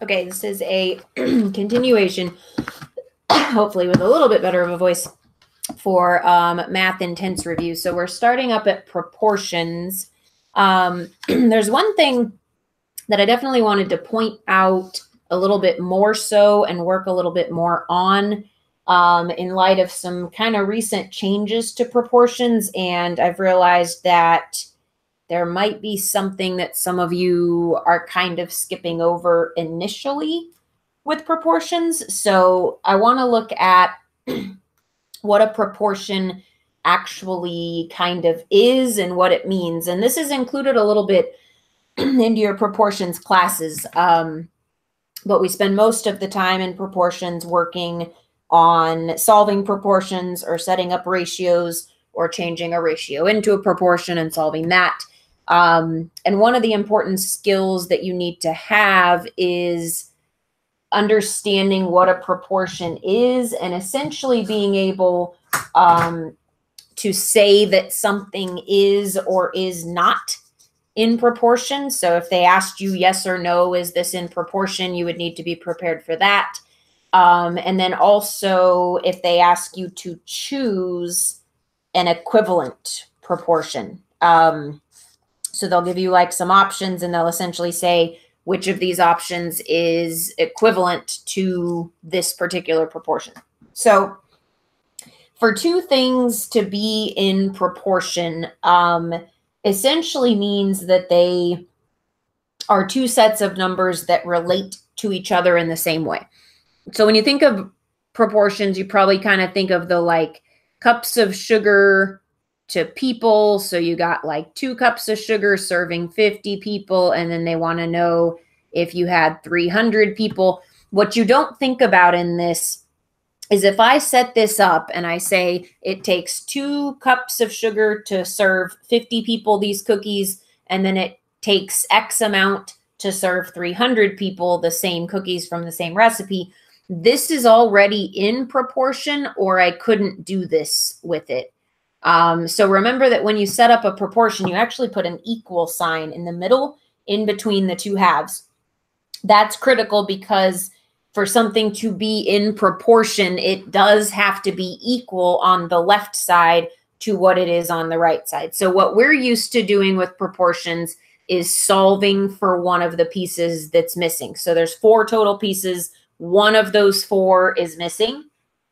Okay, this is a continuation, hopefully with a little bit better of a voice, for math intense review. So we're starting up at proportions. There's one thing that I definitely wanted to point out a little bit more so and work a little bit more on in light of some kind of recent changes to proportions. And I've realized that there might be something that some of you are kind of skipping over initially with proportions. So I want to look at what a proportion actually kind of is and what it means. And this is included a little bit into your proportions classes. But we spend most of the time in proportions working on solving proportions or setting up ratios or changing a ratio into a proportion and solving that. And one of the important skills that you need to have is understanding what a proportion is and essentially being able to say that something is or is not in proportion. So if they asked you yes or no, is this in proportion, you would need to be prepared for that. And then also if they ask you to choose an equivalent proportion. So they'll give you like some options and they'll essentially say which of these options is equivalent to this particular proportion. So for two things to be in proportion, essentially means that they are two sets of numbers that relate to each other in the same way. So when you think of proportions, you probably kind of think of the like cups of sugar to people. So you got like 2 cups of sugar serving 50 people. And then they want to know if you had 300 people. What you don't think about in this is if I set this up and I say it takes 2 cups of sugar to serve 50 people these cookies, and then it takes X amount to serve 300 people the same cookies from the same recipe, this is already in proportion, or I couldn't do this with it. So remember that when you set up a proportion, you actually put an equal sign in the middle in between the two halves. That's critical because for something to be in proportion, it does have to be equal on the left side to what it is on the right side. So what we're used to doing with proportions is solving for one of the pieces that's missing. So there's 4 total pieces. One of those 4 is missing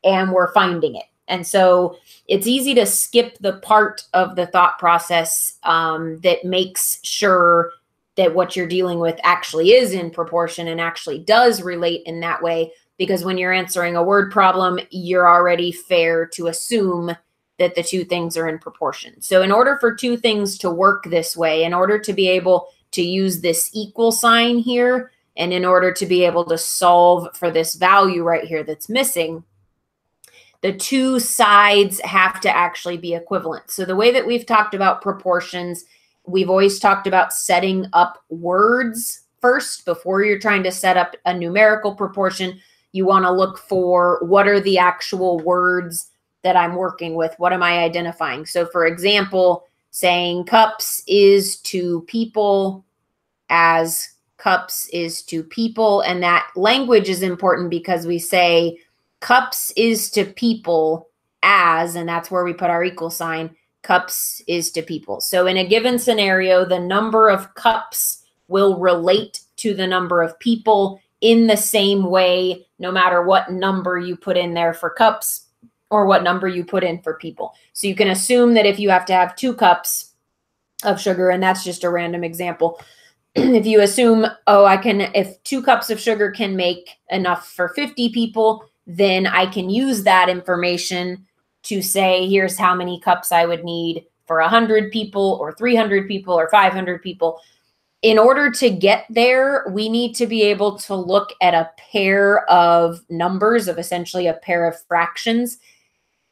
and we're finding it. And so it's easy to skip the part of the thought process that makes sure that what you're dealing with actually is in proportion and actually does relate in that way. Because when you're answering a word problem, you're already fair to assume that the two things are in proportion. So in order for two things to work this way, in order to be able to use this equal sign here, and in order to be able to solve for this value right here that's missing, the two sides have to actually be equivalent. So the way that we've talked about proportions, we've always talked about setting up words first before you're trying to set up a numerical proportion. You want to look for what are the actual words that I'm working with? What am I identifying? So for example, saying cups is to people as cups is to people. And that language is important because we say cups is to people as, and that's where we put our equal sign, cups is to people. So in a given scenario, the number of cups will relate to the number of people in the same way, no matter what number you put in there for cups or what number you put in for people. So you can assume that if you have to have 2 cups of sugar, and that's just a random example, if you assume, oh, if 2 cups of sugar can make enough for 50 people, then I can use that information to say, here's how many cups I would need for 100 people or 300 people or 500 people. In order to get there, we need to be able to look at a pair of numbers, of essentially a pair of fractions,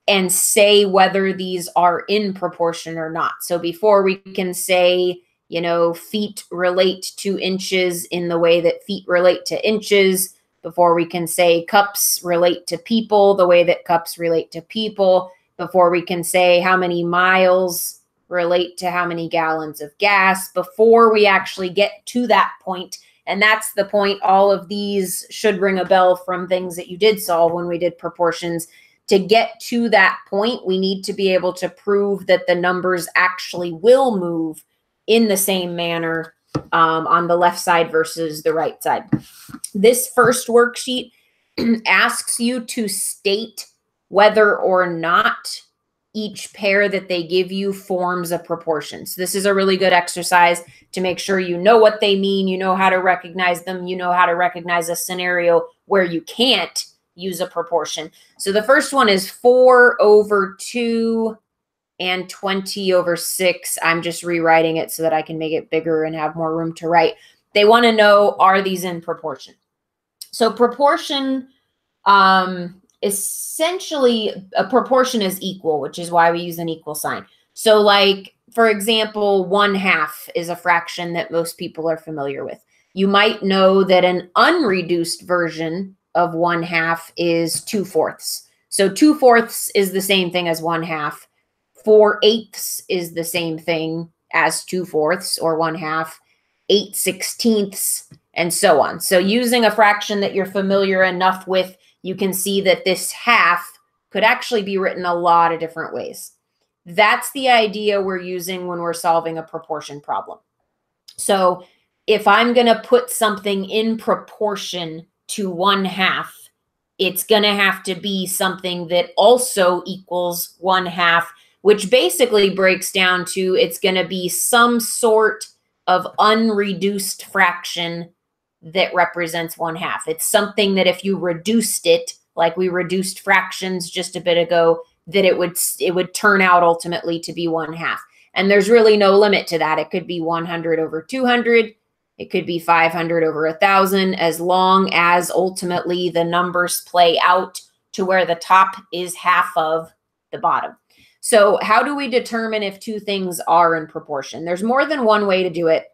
and say whether these are in proportion or not. So before we can say, you know, feet relate to inches in the way that feet relate to inches, before we can say cups relate to people the way that cups relate to people, before we can say how many miles relate to how many gallons of gas, before we actually get to that point, And that's the point. All of these should ring a bell from things that you did solve when we did proportions. To get to that point, we need to be able to prove that the numbers actually will move in the same manner on the left side versus the right side. This first worksheet asks you to state whether or not each pair that they give you forms a proportion. So this is a really good exercise to make sure you know what they mean, you know how to recognize them, you know how to recognize a scenario where you can't use a proportion. So the first one is 4 over 2 and 20 over 6. I'm just rewriting it so that I can make it bigger and have more room to write. They want to know, are these in proportion? So proportion, essentially a proportion is equal, which is why we use an equal sign. So like, for example, 1/2 is a fraction that most people are familiar with. You might know that an unreduced version of 1/2 is 2/4. So 2/4 is the same thing as 1/2. 4/8 is the same thing as 2/4 or 1/2, 8/16, and so on. So using a fraction that you're familiar enough with, you can see that this half could actually be written a lot of different ways. That's the idea we're using when we're solving a proportion problem. So if I'm going to put something in proportion to 1/2, it's going to have to be something that also equals 1/2, which basically breaks down to it's going to be some sort of unreduced fraction that represents 1/2. It's something that if you reduced it, like we reduced fractions just a bit ago, that it would turn out ultimately to be 1/2. And there's really no limit to that. It could be 100 over 200. It could be 500 over 1,000, as long as ultimately the numbers play out to where the top is half of the bottom. So how do we determine if two things are in proportion? There's more than one way to do it.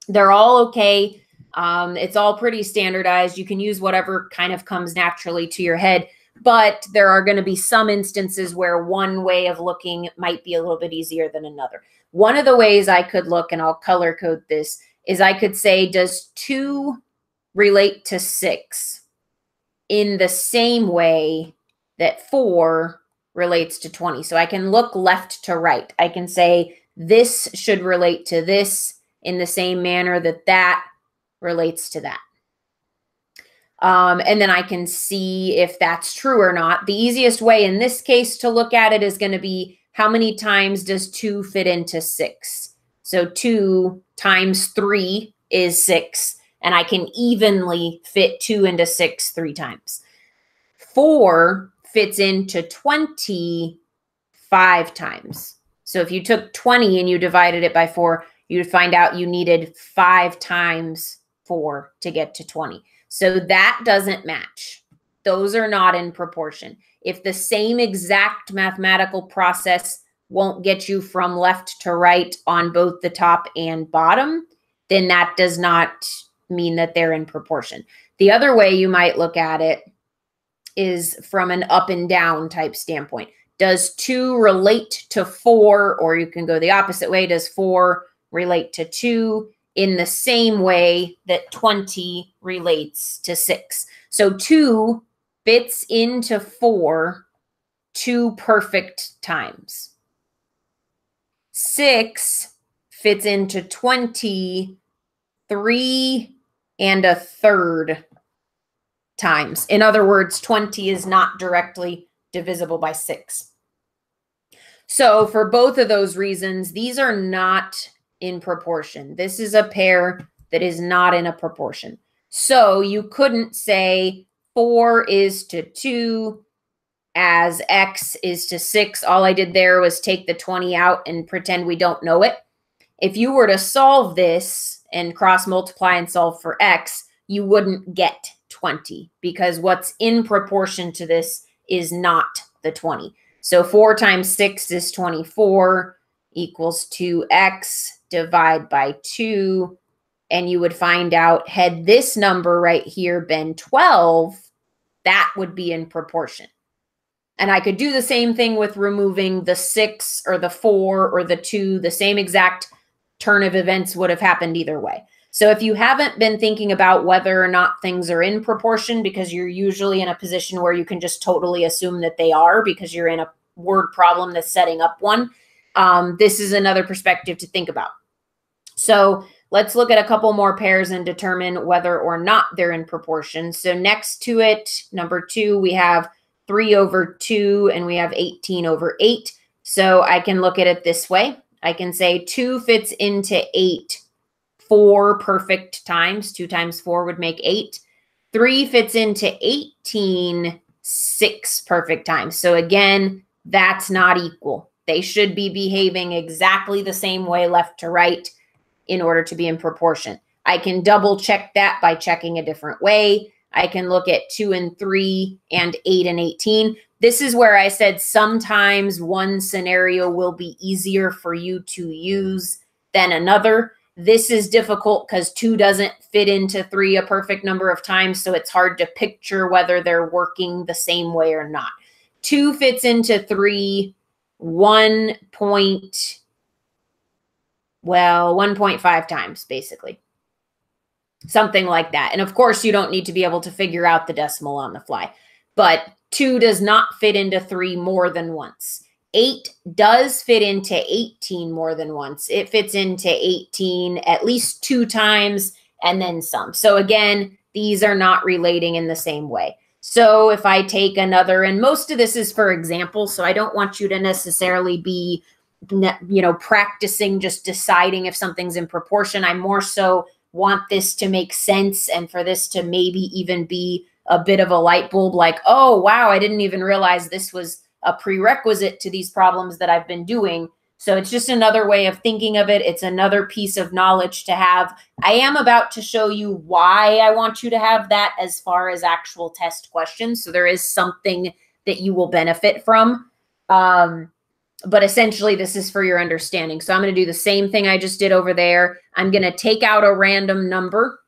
They're all okay. It's all pretty standardized. You can use whatever kind of comes naturally to your head, but there are going to be some instances where one way of looking might be a little bit easier than another. One of the ways I could look, and I'll color code this, is I could say, does 2 relate to 6 in the same way that 4 relates to 20? So I can look left to right. I can say this should relate to this in the same manner that that relates to that. And then I can see if that's true or not. The easiest way in this case to look at it is going to be, how many times does 2 fit into 6? So 2 times 3 is 6, and I can evenly fit 2 into 6 3 times. 4 fits into 20 5 times. So if you took 20 and you divided it by 4, you'd find out you needed 5 times 4 to get to 20. So that doesn't match. Those are not in proportion. If the same exact mathematical process won't get you from left to right on both the top and bottom, then that does not mean that they're in proportion. The other way you might look at it is from an up and down type standpoint. Does 2 relate to 4? Or you can go the opposite way. Does 4 relate to 2 in the same way that 20 relates to 6? So 2 fits into 4 2 perfect times. 6 fits into 20 3 1/3 times. In other words, 20 is not directly divisible by 6. So for both of those reasons, these are not in proportion. This is a pair that is not in a proportion. So you couldn't say 4 is to 2 as X is to 6. All I did there was take the 20 out and pretend we don't know it. If you were to solve this and cross multiply and solve for X, you wouldn't get 20, because what's in proportion to this is not the 20. So 4 times 6 is 24, equals 2x, divide by 2, and you would find out, had this number right here been 12, that would be in proportion. And I could do the same thing with removing the 6 or the 4 or the 2. The same exact turn of events would have happened either way. So if you haven't been thinking about whether or not things are in proportion, because you're usually in a position where you can just totally assume that they are because you're in a word problem that's setting up one, this is another perspective to think about. So let's look at a couple more pairs and determine whether or not they're in proportion. So next to it, number 2, we have 3 over 2 and we have 18 over 8. So I can look at it this way. I can say 2 fits into 8 4 perfect times. 2 times 4 would make 8. 3 fits into 18 6 perfect times. So again, that's not equal. They should be behaving exactly the same way left to right in order to be in proportion. I can double check that by checking a different way. I can look at 2 and 3 and 8 and 18. This is where I said sometimes one scenario will be easier for you to use than another. This is difficult because 2 doesn't fit into 3 a perfect number of times, so it's hard to picture whether they're working the same way or not. 2 fits into 3 1.5 times, basically. Something like that. And of course, you don't need to be able to figure out the decimal on the fly. But 2 does not fit into 3 more than once. 8 does fit into 18 more than once. It fits into 18 at least 2 times and then some. So again, these are not relating in the same way. So if I take another, and most of this is for example, so I don't want you to necessarily be, practicing just deciding if something's in proportion. I more so want this to make sense and for this to maybe even be a bit of a light bulb, like, oh, wow, I didn't even realize this was a prerequisite to these problems that I've been doing. So it's just another way of thinking of it. It's another piece of knowledge to have. I am about to show you why I want you to have that as far as actual test questions. So there is something that you will benefit from. But essentially, this is for your understanding. So I'm going to do the same thing I just did over there. I'm going to take out a random number.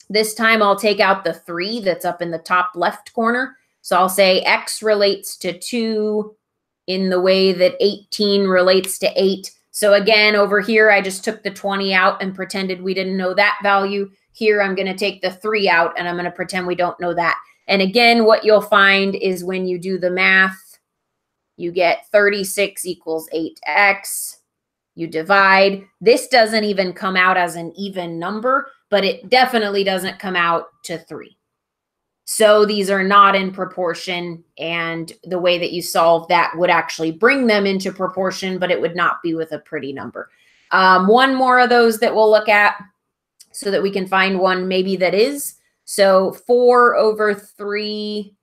This time, I'll take out the 3 that's up in the top left corner. So I'll say X relates to 2 in the way that 18 relates to 8. So again, over here, I just took the 20 out and pretended we didn't know that value. Here, I'm going to take the 3 out, and I'm going to pretend we don't know that. And again, what you'll find is when you do the math, you get 36 equals 8x. You divide. This doesn't even come out as an even number, but it definitely doesn't come out to 3. So these are not in proportion, and the way that you solve that would actually bring them into proportion, but it would not be with a pretty number. One more of those that we'll look at so that we can find one maybe that is. So 4 over 3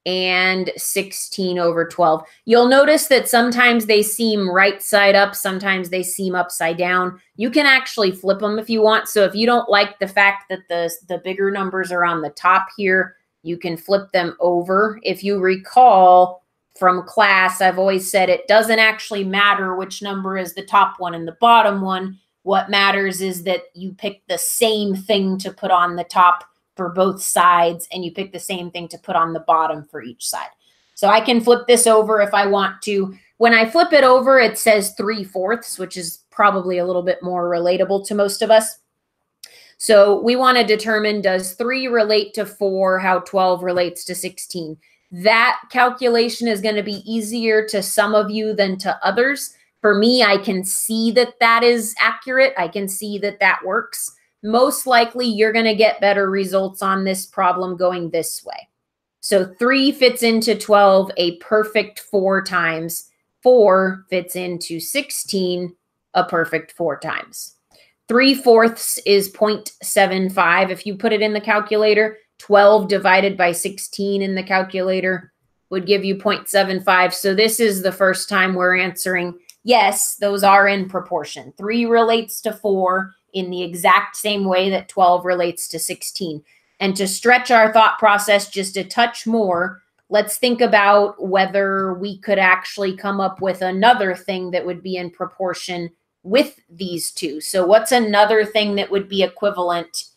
and 16 over 12. You'll notice that sometimes they seem right side up, sometimes they seem upside down. You can actually flip them if you want. So if you don't like the fact that the bigger numbers are on the top here, you can flip them over. If you recall from class, I've always said it doesn't actually matter which number is the top one and the bottom one. What matters is that you pick the same thing to put on the top for both sides, and you pick the same thing to put on the bottom for each side. So I can flip this over if I want to. When I flip it over, it says 3/4, which is probably a little bit more relatable to most of us. So we want to determine, does 3 relate to 4, how 12 relates to 16? That calculation is going to be easier to some of you than to others. For me, I can see that that is accurate. I can see that that works. Most likely, you're going to get better results on this problem going this way. So 3 fits into 12 a perfect 4 times. 4 fits into 16 a perfect 4 times. 3/4 is 0.75. If you put it in the calculator, 12 divided by 16 in the calculator would give you 0.75. So this is the first time we're answering, yes, those are in proportion. 3 relates to 4 in the exact same way that 12 relates to 16. And to stretch our thought process just a touch more, let's think about whether we could actually come up with another thing that would be in proportion with these two. So what's another thing that would be equivalent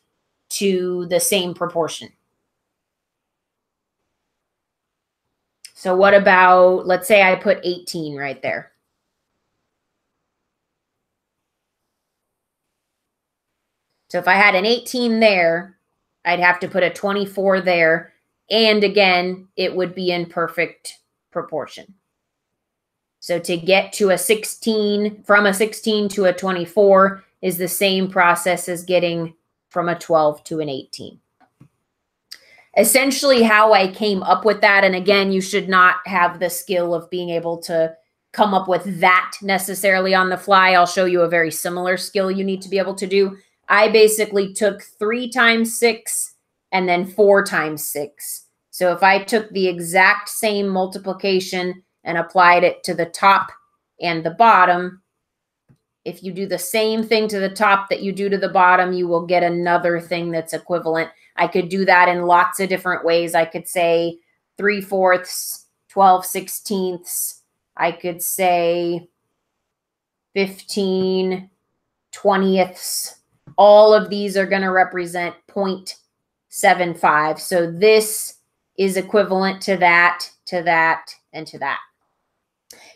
to the same proportion? So what about, let's say I put 18 right there. So if I had an 18 there, I'd have to put a 24 there. And again, it would be in perfect proportion. So to get to a 16, from a 16 to a 24 is the same process as getting from a 12 to an 18. Essentially how I came up with that, and again, you should not have the skill of being able to come up with that necessarily on the fly. I'll show you a very similar skill you need to be able to do. I basically took 3 times 6 and then 4 times 6. So if I took the exact same multiplication and applied it to the top and the bottom, if you do the same thing to the top that you do to the bottom, you will get another thing that's equivalent. I could do that in lots of different ways. I could say 3/4, 12/16. I could say 15/20. All of these are going to represent 0.75. So this is equivalent to that, and to that.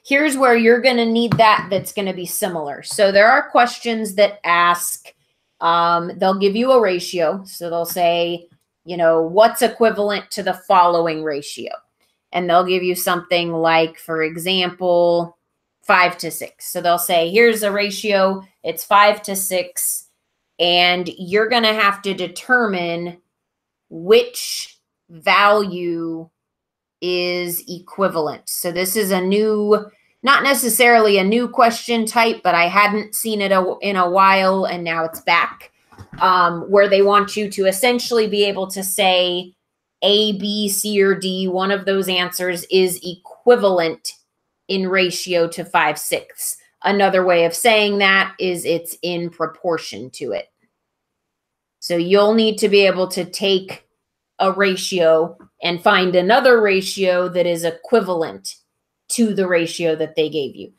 Here's where you're going to need that's going to be similar. So there are questions that ask, they'll give you a ratio. So they'll say, you know, what's equivalent to the following ratio? And they'll give you something like, for example, 5:6. So they'll say, here's a ratio, it's 5:6, and you're going to have to determine which value is equivalent. So this is a new, not necessarily a new question type, but I hadn't seen it in a while, and now it's back, where they want you to essentially be able to say A, B, C, or D, one of those answers is equivalent in ratio to 5/6. Another way of saying that is it's in proportion to it. So you'll need to be able to take a ratio and find another ratio that is equivalent to the ratio that they gave you.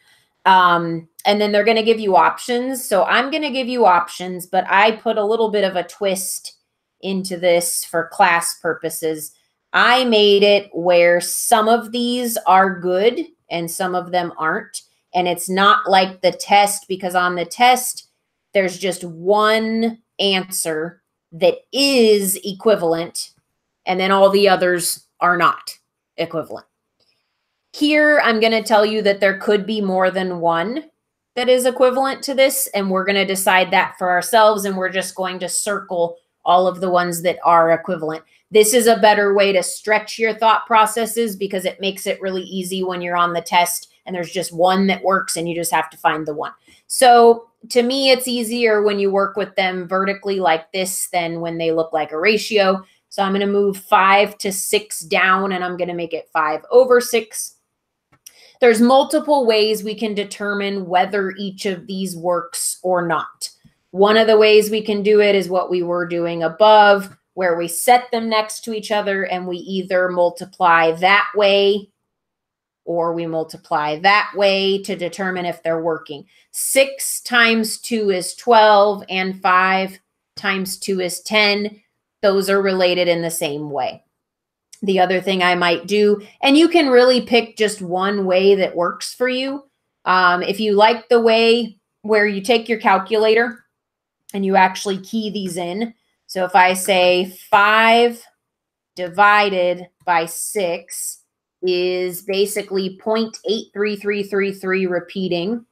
And then they're going to give you options. So I'm going to give you options, but I put a little bit of a twist into this for class purposes. I made it where some of these are good and some of them aren't. And it's not like the test, because on the test, there's just one answer that is equivalent, and then all the others are not equivalent. Here, I'm going to tell you that there could be more than one that is equivalent to this, and we're going to decide that for ourselves, and we're just going to circle all of the ones that are equivalent. This is a better way to stretch your thought processes because it makes it really easy when you're on the test and there's just one that works and you just have to find the one. So to me, it's easier when you work with them vertically like this than when they look like a ratio. So I'm going to move 5 to 6 down, and I'm going to make it 5/6. There's multiple ways we can determine whether each of these works or not. One of the ways we can do it is what we were doing above, where we set them next to each other and we either multiply that way or we multiply that way to determine if they're working. 6 times 2 is 12, and 5 times 2 is 10. Those are related in the same way. The other thing I might do, and you can really pick just one way that works for you. If you like the way where you take your calculator and you actually key these in. So if I say 5 divided by 6 is basically 0.83333 repeating.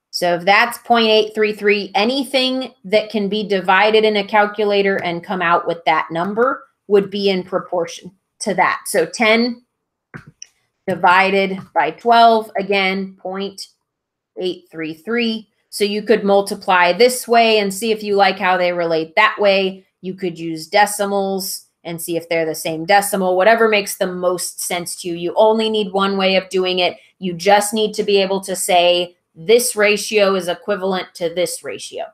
So if that's 0.833, anything that can be divided in a calculator and come out with that number would be in proportion to that. So 10 divided by 12, again, 0.833. So you could multiply this way and see if you like how they relate that way. You could use decimals and see if they're the same decimal, whatever makes the most sense to you. You only need one way of doing it. You just need to be able to say this ratio is equivalent to this ratio.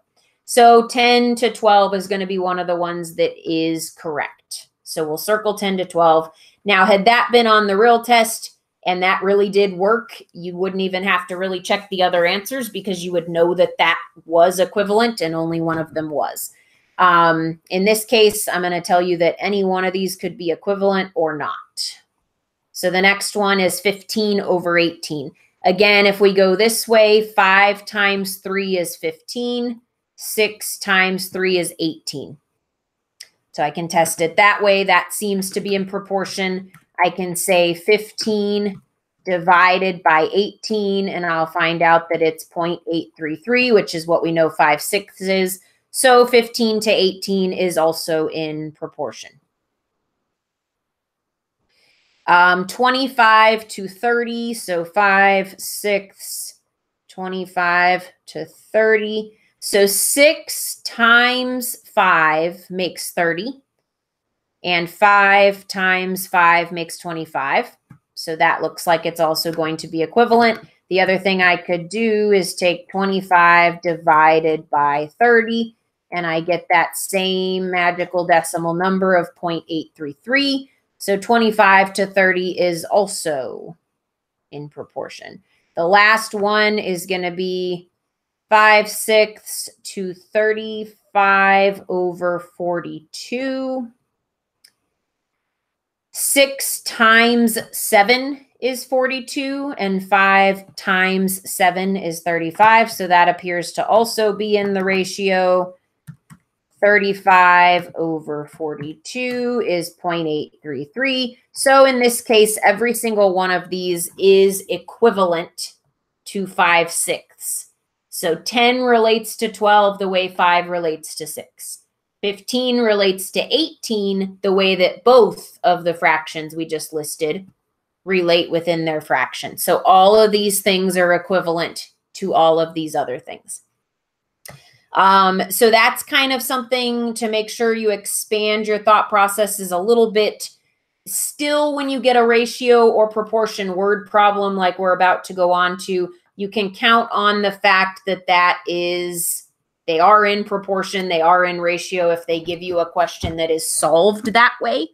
So 10 to 12 is going to be one of the ones that is correct. So we'll circle 10 to 12. Now, had that been on the real test and that really did work, you wouldn't even have to really check the other answers because you would know that that was equivalent and only one of them was. In this case, I'm going to tell you that any one of these could be equivalent or not. So the next one is 15/18. Again, if we go this way, 5 times 3 is 15. 6 times 3 is 18. So I can test it that way. That seems to be in proportion. I can say 15 divided by 18, and I'll find out that it's 0.833, which is what we know 5/6 is. So 15 to 18 is also in proportion. 25 to 30, so 5/6, 25 to 30. So 6 times 5 makes 30, and 5 times 5 makes 25. So that looks like it's also going to be equivalent. The other thing I could do is take 25 divided by 30, and I get that same magical decimal number of 0.833. So 25 to 30 is also in proportion. The last one is going to be 5/6 to 35 over 42. 6 times 7 is 42, and 5 times 7 is 35. So that appears to also be in the ratio. 35 over 42 is 0.833. So in this case, every single one of these is equivalent to 5/6. So 10 relates to 12 the way 5 relates to 6. 15 relates to 18 the way that both of the fractions we just listed relate within their fraction. So all of these things are equivalent to all of these other things. So that's kind of something to make sure you expand your thought processes a little bit. Still, when you get a ratio or proportion word problem like we're about to go on to, you can count on the fact that they are in proportion, they are in ratio if they give you a question that is solved that way.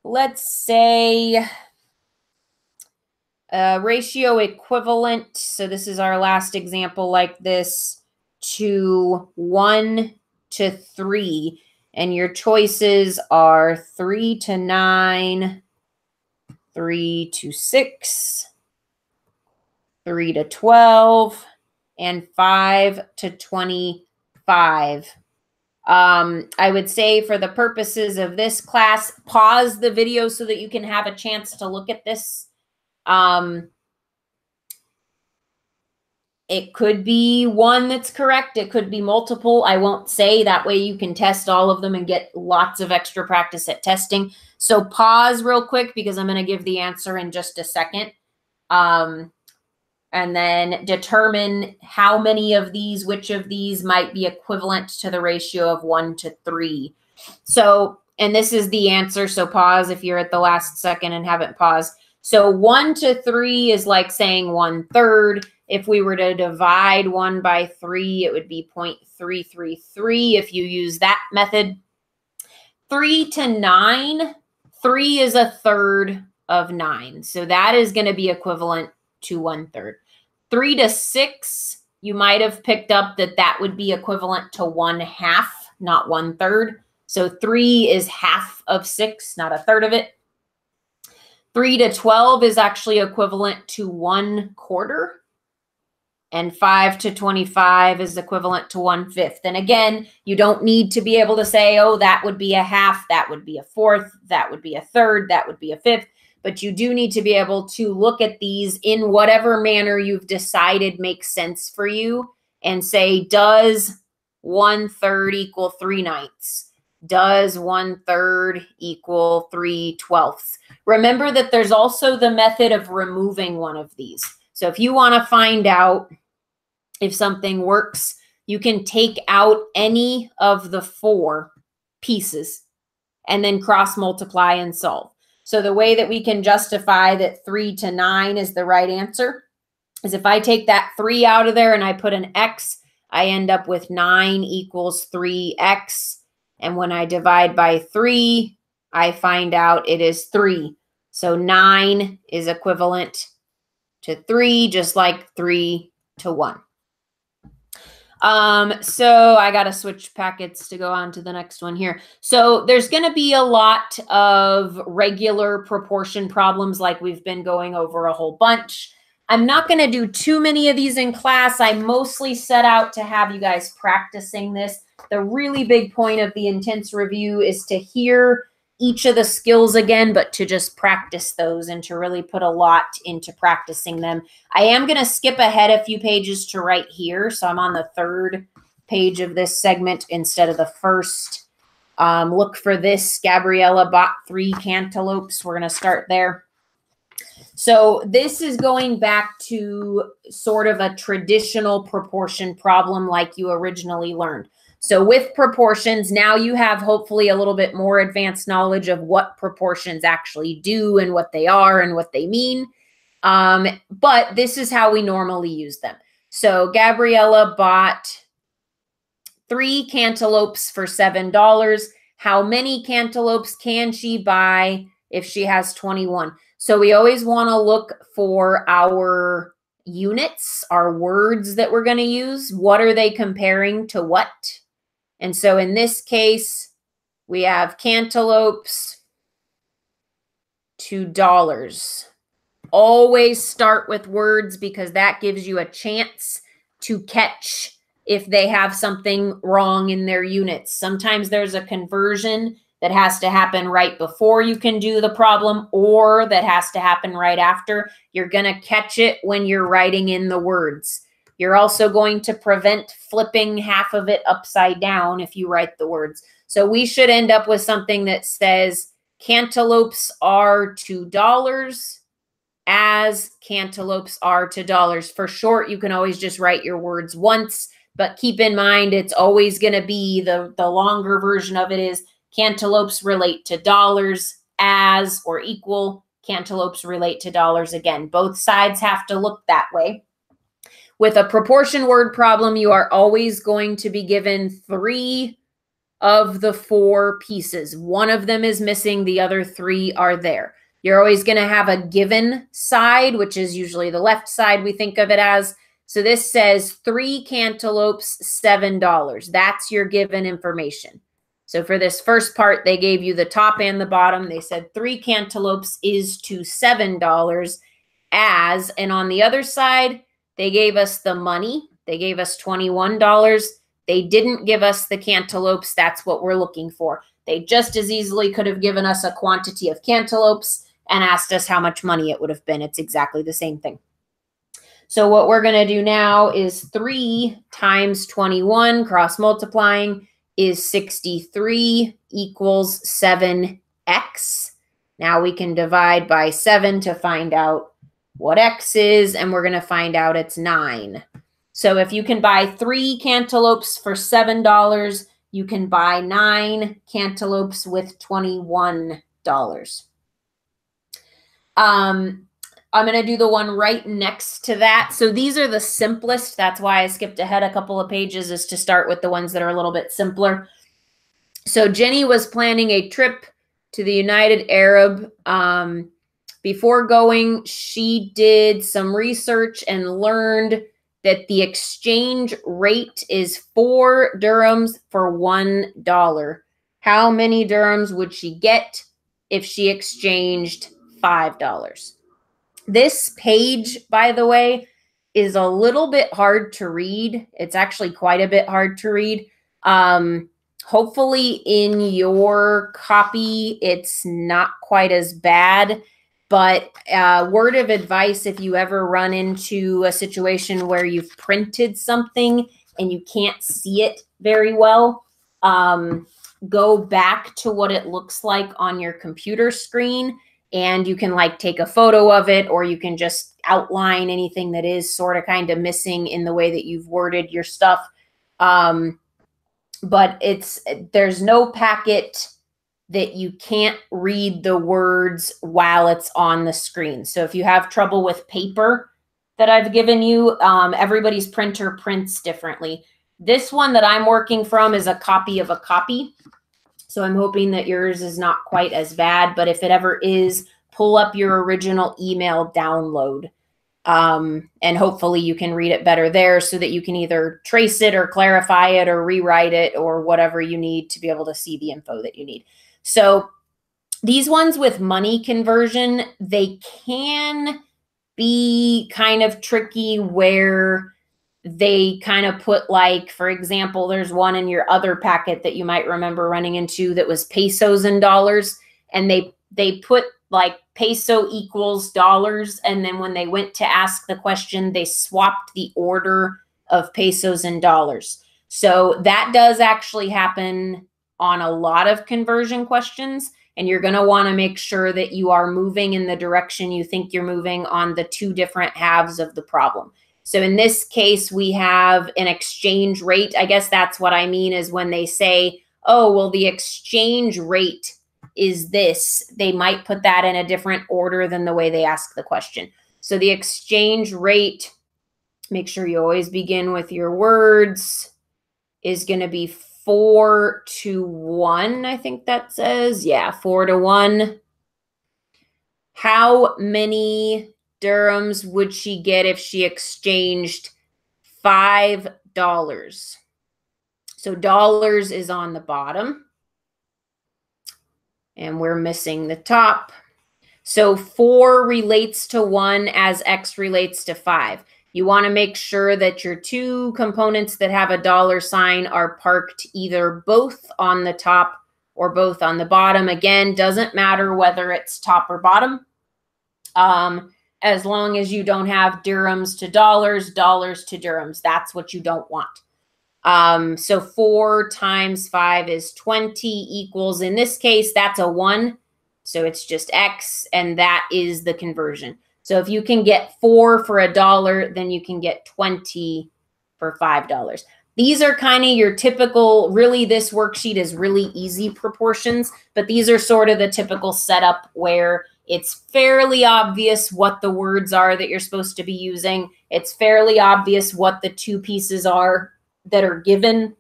Let's say ratio equivalent. So this is our last example like this, to 1 to 3. And your choices are 3 to 9, 3 to 6, 3 to 12, and 5 to 25. I would say for the purposes of this class, pause the video so that you can have a chance to look at this. It could be one that's correct. It could be multiple. I won't say. That way you can test all of them and get lots of extra practice at testing. So pause real quick because I'm going to give the answer in just a second. And then determine how many of these, which of these might be equivalent to the ratio of 1 to 3. So, and this is the answer. So pause if you're at the last second and haven't paused. So 1 to 3 is like saying 1/3. If we were to divide 1 by 3, it would be 0.333 if you use that method. 3 to 9, 3 is 1/3 of 9. So that is going to be equivalent to 1/3. 3 to 6, you might have picked up that that would be equivalent to 1/2, not 1/3. So 3 is half of 6, not 1/3 of it. 3 to 12 is actually equivalent to 1/4. And 5 to 25 is equivalent to 1/5. And again, you don't need to be able to say, oh, that would be 1/2, that would be 1/4, that would be 1/3, that would be 1/5. But you do need to be able to look at these in whatever manner you've decided makes sense for you and say, does 1/3 equal 3/9? Does 1/3 equal 3/12? Remember that there's also the method of removing one of these. So if you want to find out if something works, you can take out any of the 4 pieces and then cross multiply and solve. So the way that we can justify that 3 to 9 is the right answer is if I take that 3 out of there and I put an X, I end up with 9 equals 3X. And when I divide by 3, I find out it is 3. So 9 is equivalent to 3, just like 3 to 1. So I got to switch packets to go on to the next one here. So there's going to be a lot of regular proportion problems like we've been going over a whole bunch. I'm not going to do too many of these in class. I mostly set out to have you guys practicing this. The really big point of the intense review is to hear each of the skills again, but to just practice those and to really put a lot into practicing them. I am going to skip ahead a few pages to right here. So I'm on the 3rd page of this segment instead of the first. Look for this. Gabriella bought 3 cantaloupes. We're going to start there. So this is going back to sort of a traditional proportion problem like you originally learned. So with proportions, now you have hopefully a little bit more advanced knowledge of what proportions actually do and what they are and what they mean. But this is how we normally use them. So Gabriella bought 3 cantaloupes for $7. How many cantaloupes can she buy if she has 21? So we always want to look for our units, our words that we're going to use. What are they comparing to what? And so in this case, we have cantaloupes to dollars. Always start with words because that gives you a chance to catch if they have something wrong in their units. Sometimes there's a conversion that has to happen right before you can do the problem or that has to happen right after. You're going to catch it when you're writing in the words. You're also going to prevent flipping half of it upside down if you write the words. So we should end up with something that says cantaloupes are $2 as cantaloupes are $2. For short, you can always just write your words once, but keep in mind it's always going to be the longer version of it is cantaloupes relate to dollars as or equal cantaloupes relate to dollars again. Both sides have to look that way. With a proportion word problem, you are always going to be given 3 of the 4 pieces. One of them is missing. The other 3 are there. You're always going to have a given side, which is usually the left side we think of it as. So this says 3 cantaloupes, $7. That's your given information. So for this first part, they gave you the top and the bottom. They said 3 cantaloupes is to $7 as, and on the other side, they gave us the money. They gave us $21. They didn't give us the cantaloupes. That's what we're looking for. They just as easily could have given us a quantity of cantaloupes and asked us how much money it would have been. It's exactly the same thing. So what we're going to do now is 3 times 21 cross multiplying is 63 equals 7x. Now we can divide by 7 to find out what x is, and we're going to find out it's 9. So if you can buy 3 cantaloupes for $7, you can buy 9 cantaloupes with $21. I'm going to do the one right next to that. So these are the simplest. That's why I skipped ahead a couple of pages, is to start with the ones that are a little bit simpler. So Jenny was planning a trip to the United Arab. Before going, she did some research and learned that the exchange rate is 4 dirhams for $1. How many dirhams would she get if she exchanged $5? This page, by the way, is a little bit hard to read. It's actually quite a bit hard to read. Hopefully in your copy, it's not quite as bad. But word of advice, if you ever run into a situation where you've printed something and you can't see it very well, go back to what it looks like on your computer screen, and you can like take a photo of it, or you can just outline anything that is sort of kind of missing in the way that you've worded your stuff. But there's no packet that you can't read the words while it's on the screen. So if you have trouble with paper that I've given you, everybody's printer prints differently. This one that I'm working from is a copy of a copy. So I'm hoping that yours is not quite as bad, but if it ever is, pull up your original email download. And hopefully you can read it better there so that you can either trace it or clarify it or rewrite it or whatever you need to be able to see the info that you need. So these ones with money conversion, they can be kind of tricky where they kind of put, like, for example, there's one in your other packet that you might remember running into that was pesos and dollars, and they put like peso equals dollars, and then when they went to ask the question, they swapped the order of pesos and dollars. So that does actually happen on a lot of conversion questions, and you're going to want to make sure that you are moving in the direction you think you're moving on the two different halves of the problem. So in this case, we have an exchange rate. I guess that's what I mean is when they say, oh, well, the exchange rate is this, they might put that in a different order than the way they ask the question. So the exchange rate, make sure you always begin with your words, is going to be 4 to 1. I think that says, yeah, 4 to 1. How many dirhams would she get if she exchanged $5? So dollars is on the bottom, and we're missing the top. So 4 relates to 1 as X relates to 5. You want to make sure that your two components that have a dollar sign are parked either both on the top or both on the bottom. Again, doesn't matter whether it's top or bottom. As long as you don't have dirhams to dollars, dollars to dirhams. That's what you don't want. So 4 times 5 is 20 equals, in this case, that's a 1. So it's just X, and that is the conversion. So if you can get 4 for $1, then you can get 20 for $5. These are kind of your typical, really this worksheet is really easy proportions, but these are sort of the typical setup where it's fairly obvious what the words are that you're supposed to be using. It's fairly obvious what the two pieces are that are given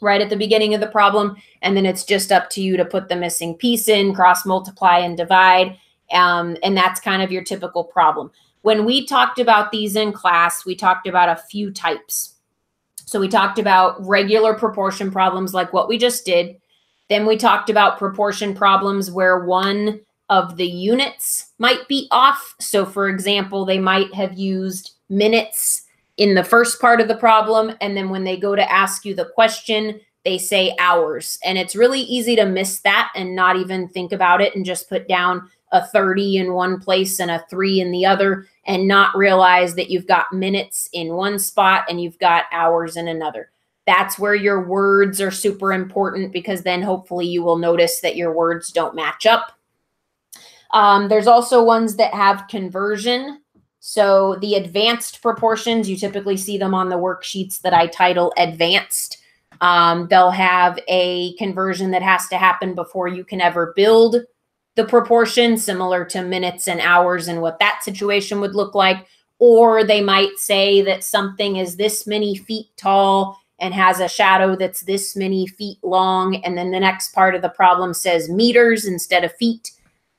right at the beginning of the problem. And then it's just up to you to put the missing piece in, cross multiply and divide. And that's kind of your typical problem. When we talked about these in class, we talked about a few types. So we talked about regular proportion problems like what we just did. Then we talked about proportion problems where one of the units might be off. So for example, they might have used minutes in the first part of the problem, and then when they go to ask you the question, they say hours. And it's really easy to miss that and not even think about it and just put down a 30 in one place and a 3 in the other and not realize that you've got minutes in one spot and you've got hours in another. That's where your words are super important, because then hopefully you will notice that your words don't match up. There's also ones that have conversion. So the advanced proportions, you typically see them on the worksheets that I title advanced. They'll have a conversion that has to happen before you can ever build the proportion, similar to minutes and hours and what that situation would look like. Or they might say that something is this many feet tall and has a shadow that's this many feet long. And then the next part of the problem says meters instead of feet.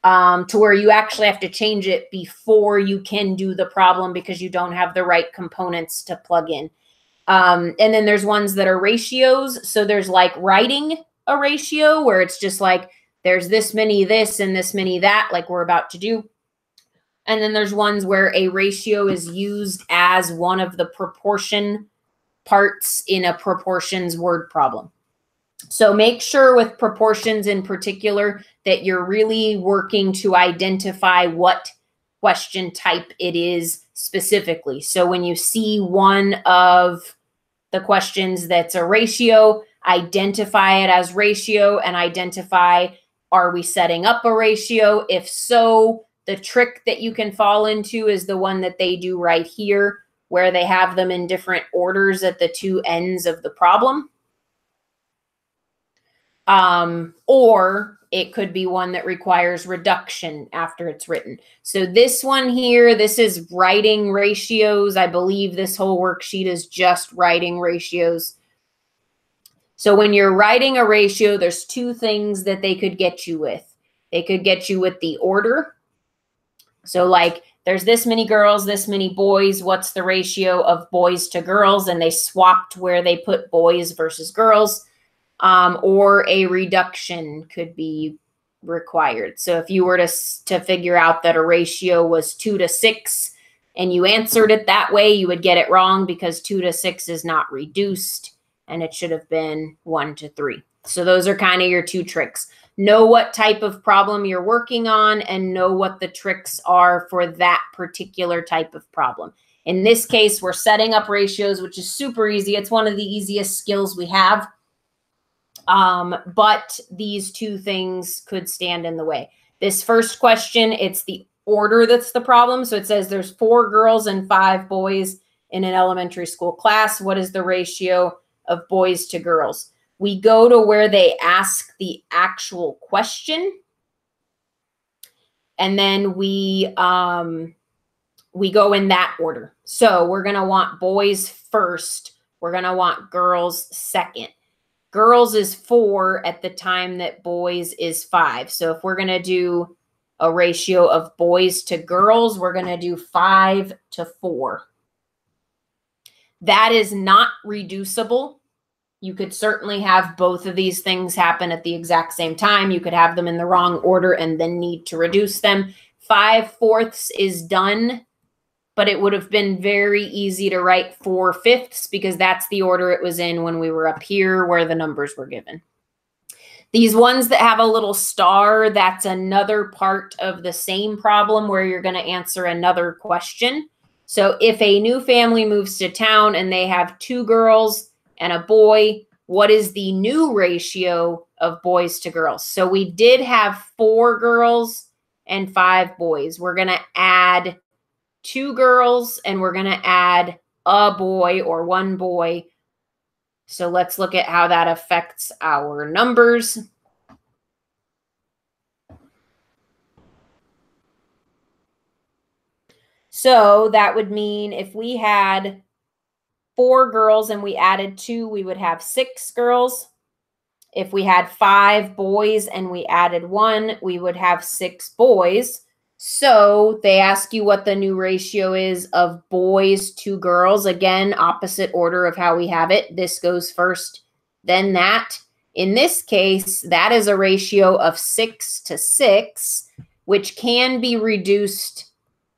To where you actually have to change it before you can do the problem because you don't have the right components to plug in. And then there's ones that are ratios. So there's like writing a ratio where it's just like there's this many this and this many that, like we're about to do. And then there's ones where a ratio is used as one of the proportion parts in a proportions word problem. So make sure with proportions in particular that you're really working to identify what question type it is specifically. So when you see one of the questions that's a ratio, identify it as ratio and identify, are we setting up a ratio? If so, the trick that you can fall into is the one that they do right here, where they have them in different orders at the two ends of the problem. Or it could be one that requires reduction after it's written. So this one here, this is writing ratios. I believe this whole worksheet is just writing ratios. So when you're writing a ratio, there's two things that they could get you with. They could get you with the order. So like there's this many girls, this many boys. What's the ratio of boys to girls? And they swapped where they put boys versus girls. Or a reduction could be required. So if you were to figure out that a ratio was 2 to 6, and you answered it that way, you would get it wrong because 2 to 6 is not reduced, and it should have been 1 to 3. So those are kind of your two tricks. Know what type of problem you're working on and know what the tricks are for that particular type of problem. In this case, we're setting up ratios, which is super easy. It's one of the easiest skills we have. But these two things could stand in the way. This first question, it's the order that's the problem. So it says there's 4 girls and 5 boys in an elementary school class. What is the ratio of boys to girls? We go to where they ask the actual question, and then we go in that order. So we're going to want boys first. We're going to want girls second. Girls is 4 at the time that boys is 5. So if we're going to do a ratio of boys to girls, we're going to do 5 to 4. That is not reducible. You could certainly have both of these things happen at the exact same time. You could have them in the wrong order and then need to reduce them. 5/4 is done, but it would have been very easy to write 4/5 because that's the order it was in when we were up here where the numbers were given. These ones that have a little star, that's another part of the same problem where you're going to answer another question. So if a new family moves to town and they have 2 girls and a boy, what is the new ratio of boys to girls? So we did have 4 girls and 5 boys. We're going to add 2 girls and we're going to add a boy or 1 boy. So let's look at how that affects our numbers. So that would mean if we had 4 girls and we added 2, we would have 6 girls. If we had 5 boys and we added 1, we would have 6 boys. So they ask you what the new ratio is of boys to girls. Again, opposite order of how we have it. This goes first, then that. In this case, that is a ratio of 6 to 6, which can be reduced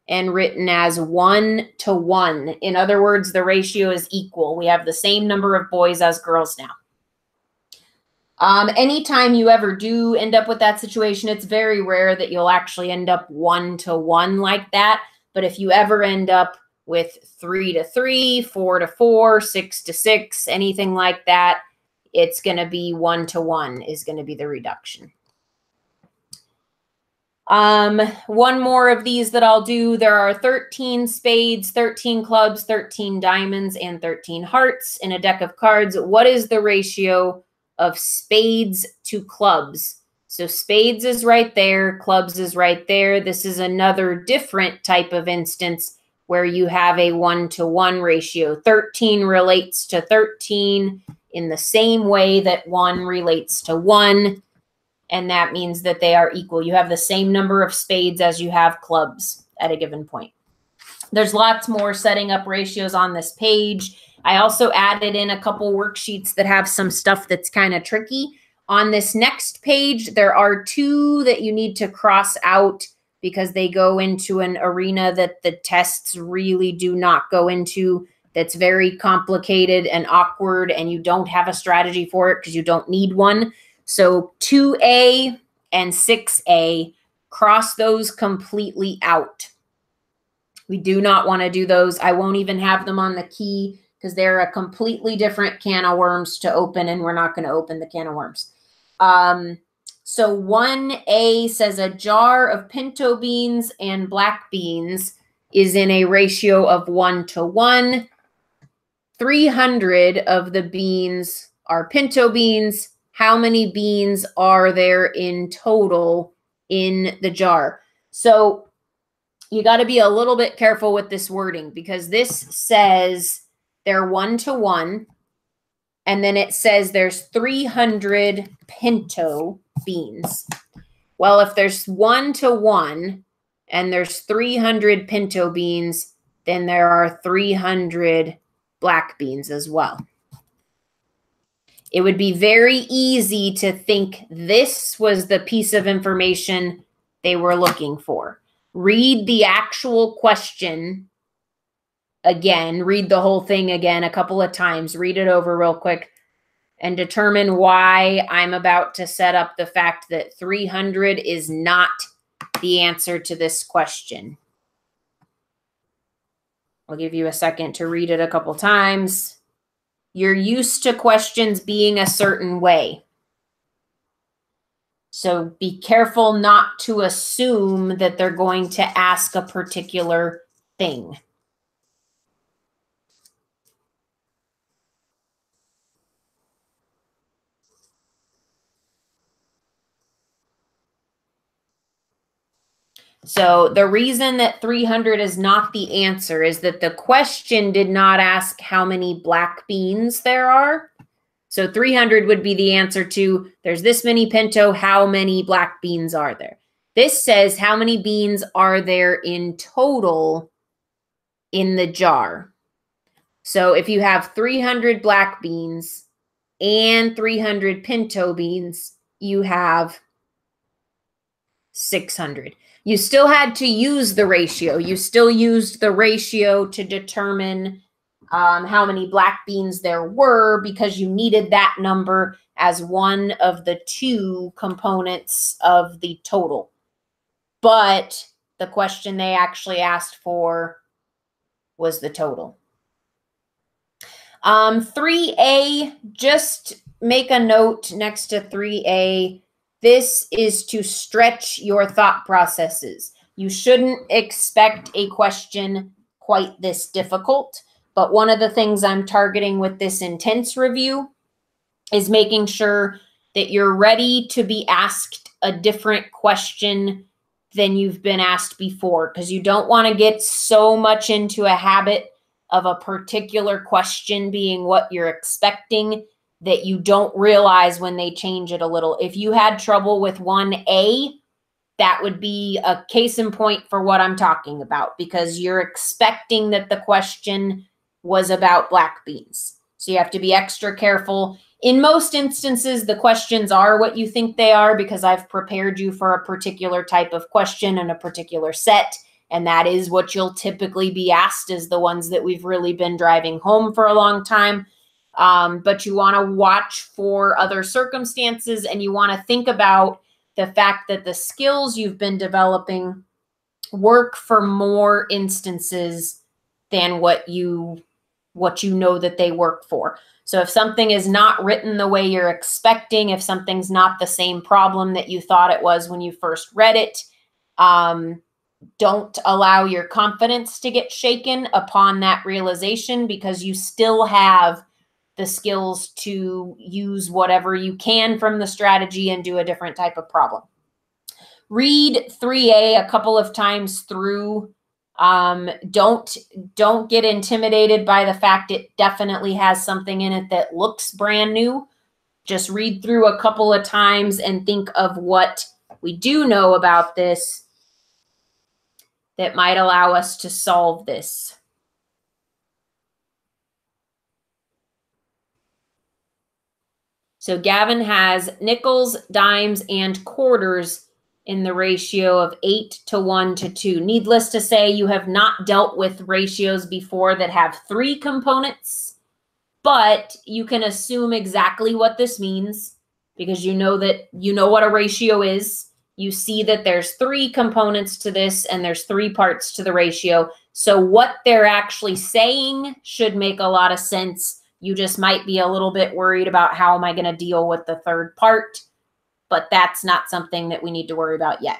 and written as 1 to 1. In other words, the ratio is equal. We have the same number of boys as girls now. Anytime you ever do end up with that situation, it's very rare that you'll actually end up 1 to 1 like that. But if you ever end up with 3 to 3, 4 to 4, 6 to 6, anything like that, it's going to be 1 to 1 is going to be the reduction. One more of these that I'll do. There are 13 spades, 13 clubs, 13 diamonds, and 13 hearts in a deck of cards. What is the ratio of spades to clubs? So spades is right there, clubs is right there. This is another different type of instance where you have a 1 to 1 ratio. 13 relates to 13 in the same way that 1 relates to 1. And that means that they are equal. You have the same number of spades as you have clubs at a given point. There's lots more setting up ratios on this page. I also added in a couple worksheets that have some stuff that's kind of tricky. On this next page, there are 2 that you need to cross out because they go into an arena that the tests really do not go into. That's very complicated and awkward, and you don't have a strategy for it because you don't need one. So 2A and 6A, cross those completely out. We do not want to do those. I won't even have them on the key because they're a completely different can of worms to open, and we're not going to open the can of worms. So 1A says a jar of pinto beans and black beans is in a ratio of 1 to 1. 300 of the beans are pinto beans. How many beans are there in total in the jar? So you got to be a little bit careful with this wording because this says they're 1 to 1. And then it says there's 300 pinto beans. Well, if there's 1 to 1 and there's 300 pinto beans, then there are 300 black beans as well. It would be very easy to think this was the piece of information they were looking for. Read the actual question again, read the whole thing again a couple of times, read it over real quick, and determine why I'm about to set up the fact that 300 is not the answer to this question. I'll give you a second to read it a couple times. You're used to questions being a certain way. So be careful not to assume that they're going to ask a particular thing. So the reason that 300 is not the answer is that the question did not ask how many black beans there are. So 300 would be the answer to, there's this many pinto, how many black beans are there? This says how many beans are there in total in the jar. So if you have 300 black beans and 300 pinto beans, you have 600. You still had to use the ratio. You still used the ratio to determine how many black beans there were because you needed that number as one of the two components of the total. But the question they actually asked for was the total. 3A, just make a note next to 3A. This is to stretch your thought processes. You shouldn't expect a question quite this difficult, but one of the things I'm targeting with this intense review is making sure that you're ready to be asked a different question than you've been asked before, because you don't want to get so much into a habit of a particular question being what you're expecting that you don't realize when they change it a little. If you had trouble with 1A, that would be a case in point for what I'm talking about, because you're expecting that the question was about black beans. So you have to be extra careful. In most instances, the questions are what you think they are because I've prepared you for a particular type of question and a particular set, and that is what you'll typically be asked, is the ones that we've really been driving home for a long time. But you want to watch for other circumstances, and you want to think about the fact that the skills you've been developing work for more instances than what you know that they work for. So if something is not written the way you're expecting, if something's not the same problem that you thought it was when you first read it, don't allow your confidence to get shaken upon that realization, because you still have the skills to use whatever you can from the strategy and do a different type of problem. Read 3A a couple of times through. Don't get intimidated by the fact it definitely has something in it that looks brand new. Just read through a couple of times and think of what we do know about this that might allow us to solve this. So Gavin has nickels, dimes, and quarters in the ratio of 8 to 1 to 2. Needless to say, you have not dealt with ratios before that have 3 components, but you can assume exactly what this means because you know what a ratio is. You see that there's 3 components to this and there's 3 parts to the ratio. So what they're actually saying should make a lot of sense. You just might be a little bit worried about how am I going to deal with the third part, but that's not something that we need to worry about yet.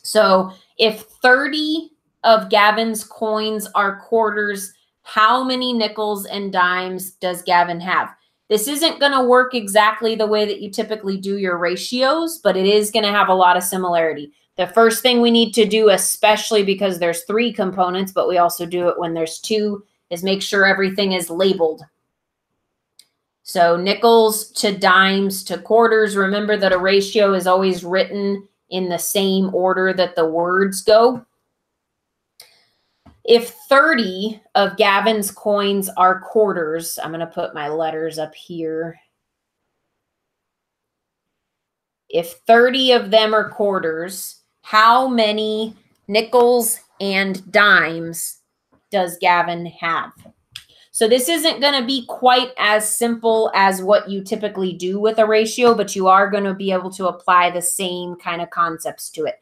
So if 30 of Gavin's coins are quarters, how many nickels and dimes does Gavin have? This isn't going to work exactly the way that you typically do your ratios, but it is going to have a lot of similarity. The first thing we need to do, especially because there's 3 components, but we also do it when there's 2, is make sure everything is labeled. So nickels to dimes to quarters. Remember that a ratio is always written in the same order that the words go. If 30 of Gavin's coins are quarters, I'm going to put my letters up here. If 30 of them are quarters, how many nickels and dimes does Gavin have? So this isn't going to be quite as simple as what you typically do with a ratio, but you are going to be able to apply the same kind of concepts to it.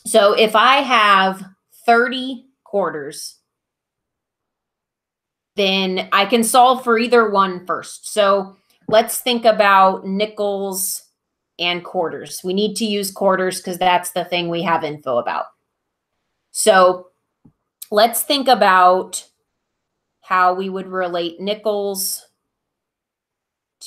So if I have 30 quarters, then I can solve for either one first. So let's think about nickels and quarters. We need to use quarters because that's the thing we have info about. So let's think about how we would relate nickels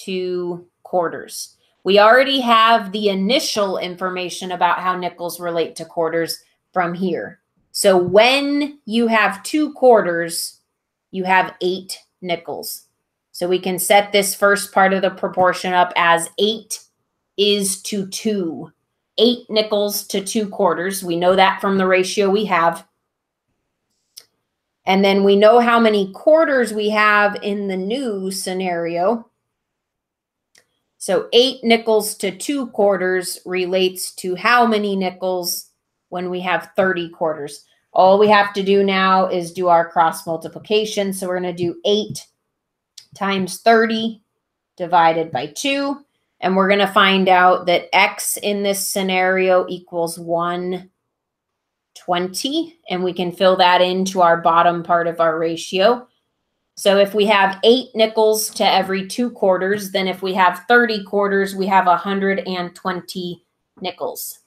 to quarters. We already have the initial information about how nickels relate to quarters from here. So when you have 2 quarters, you have 8 nickels. So we can set this first part of the proportion up as 8 is to 2. 8 nickels to 2 quarters. We know that from the ratio we have. And then we know how many quarters we have in the new scenario. So 8 nickels to 2 quarters relates to how many nickels when we have 30 quarters. All we have to do now is do our cross multiplication. So we're going to do 8 times 30 divided by 2. And we're going to find out that x in this scenario equals 120. And we can fill that into our bottom part of our ratio. So if we have 8 nickels to every 2 quarters, then if we have 30 quarters, we have 120 nickels.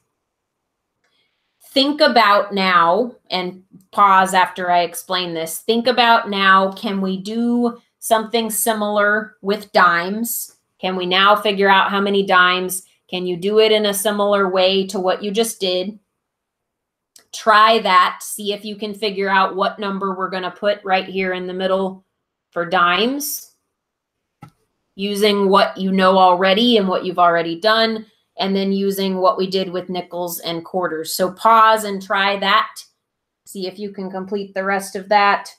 Think about now, and pause after I explain this. Think about now, can we do something similar with dimes? Can we now figure out how many dimes? Can you do it in a similar way to what you just did? Try that. See if you can figure out what number we're going to put right here in the middle for dimes, using what you know already and what you've already done, and then using what we did with nickels and quarters. So pause and try that. See if you can complete the rest of that.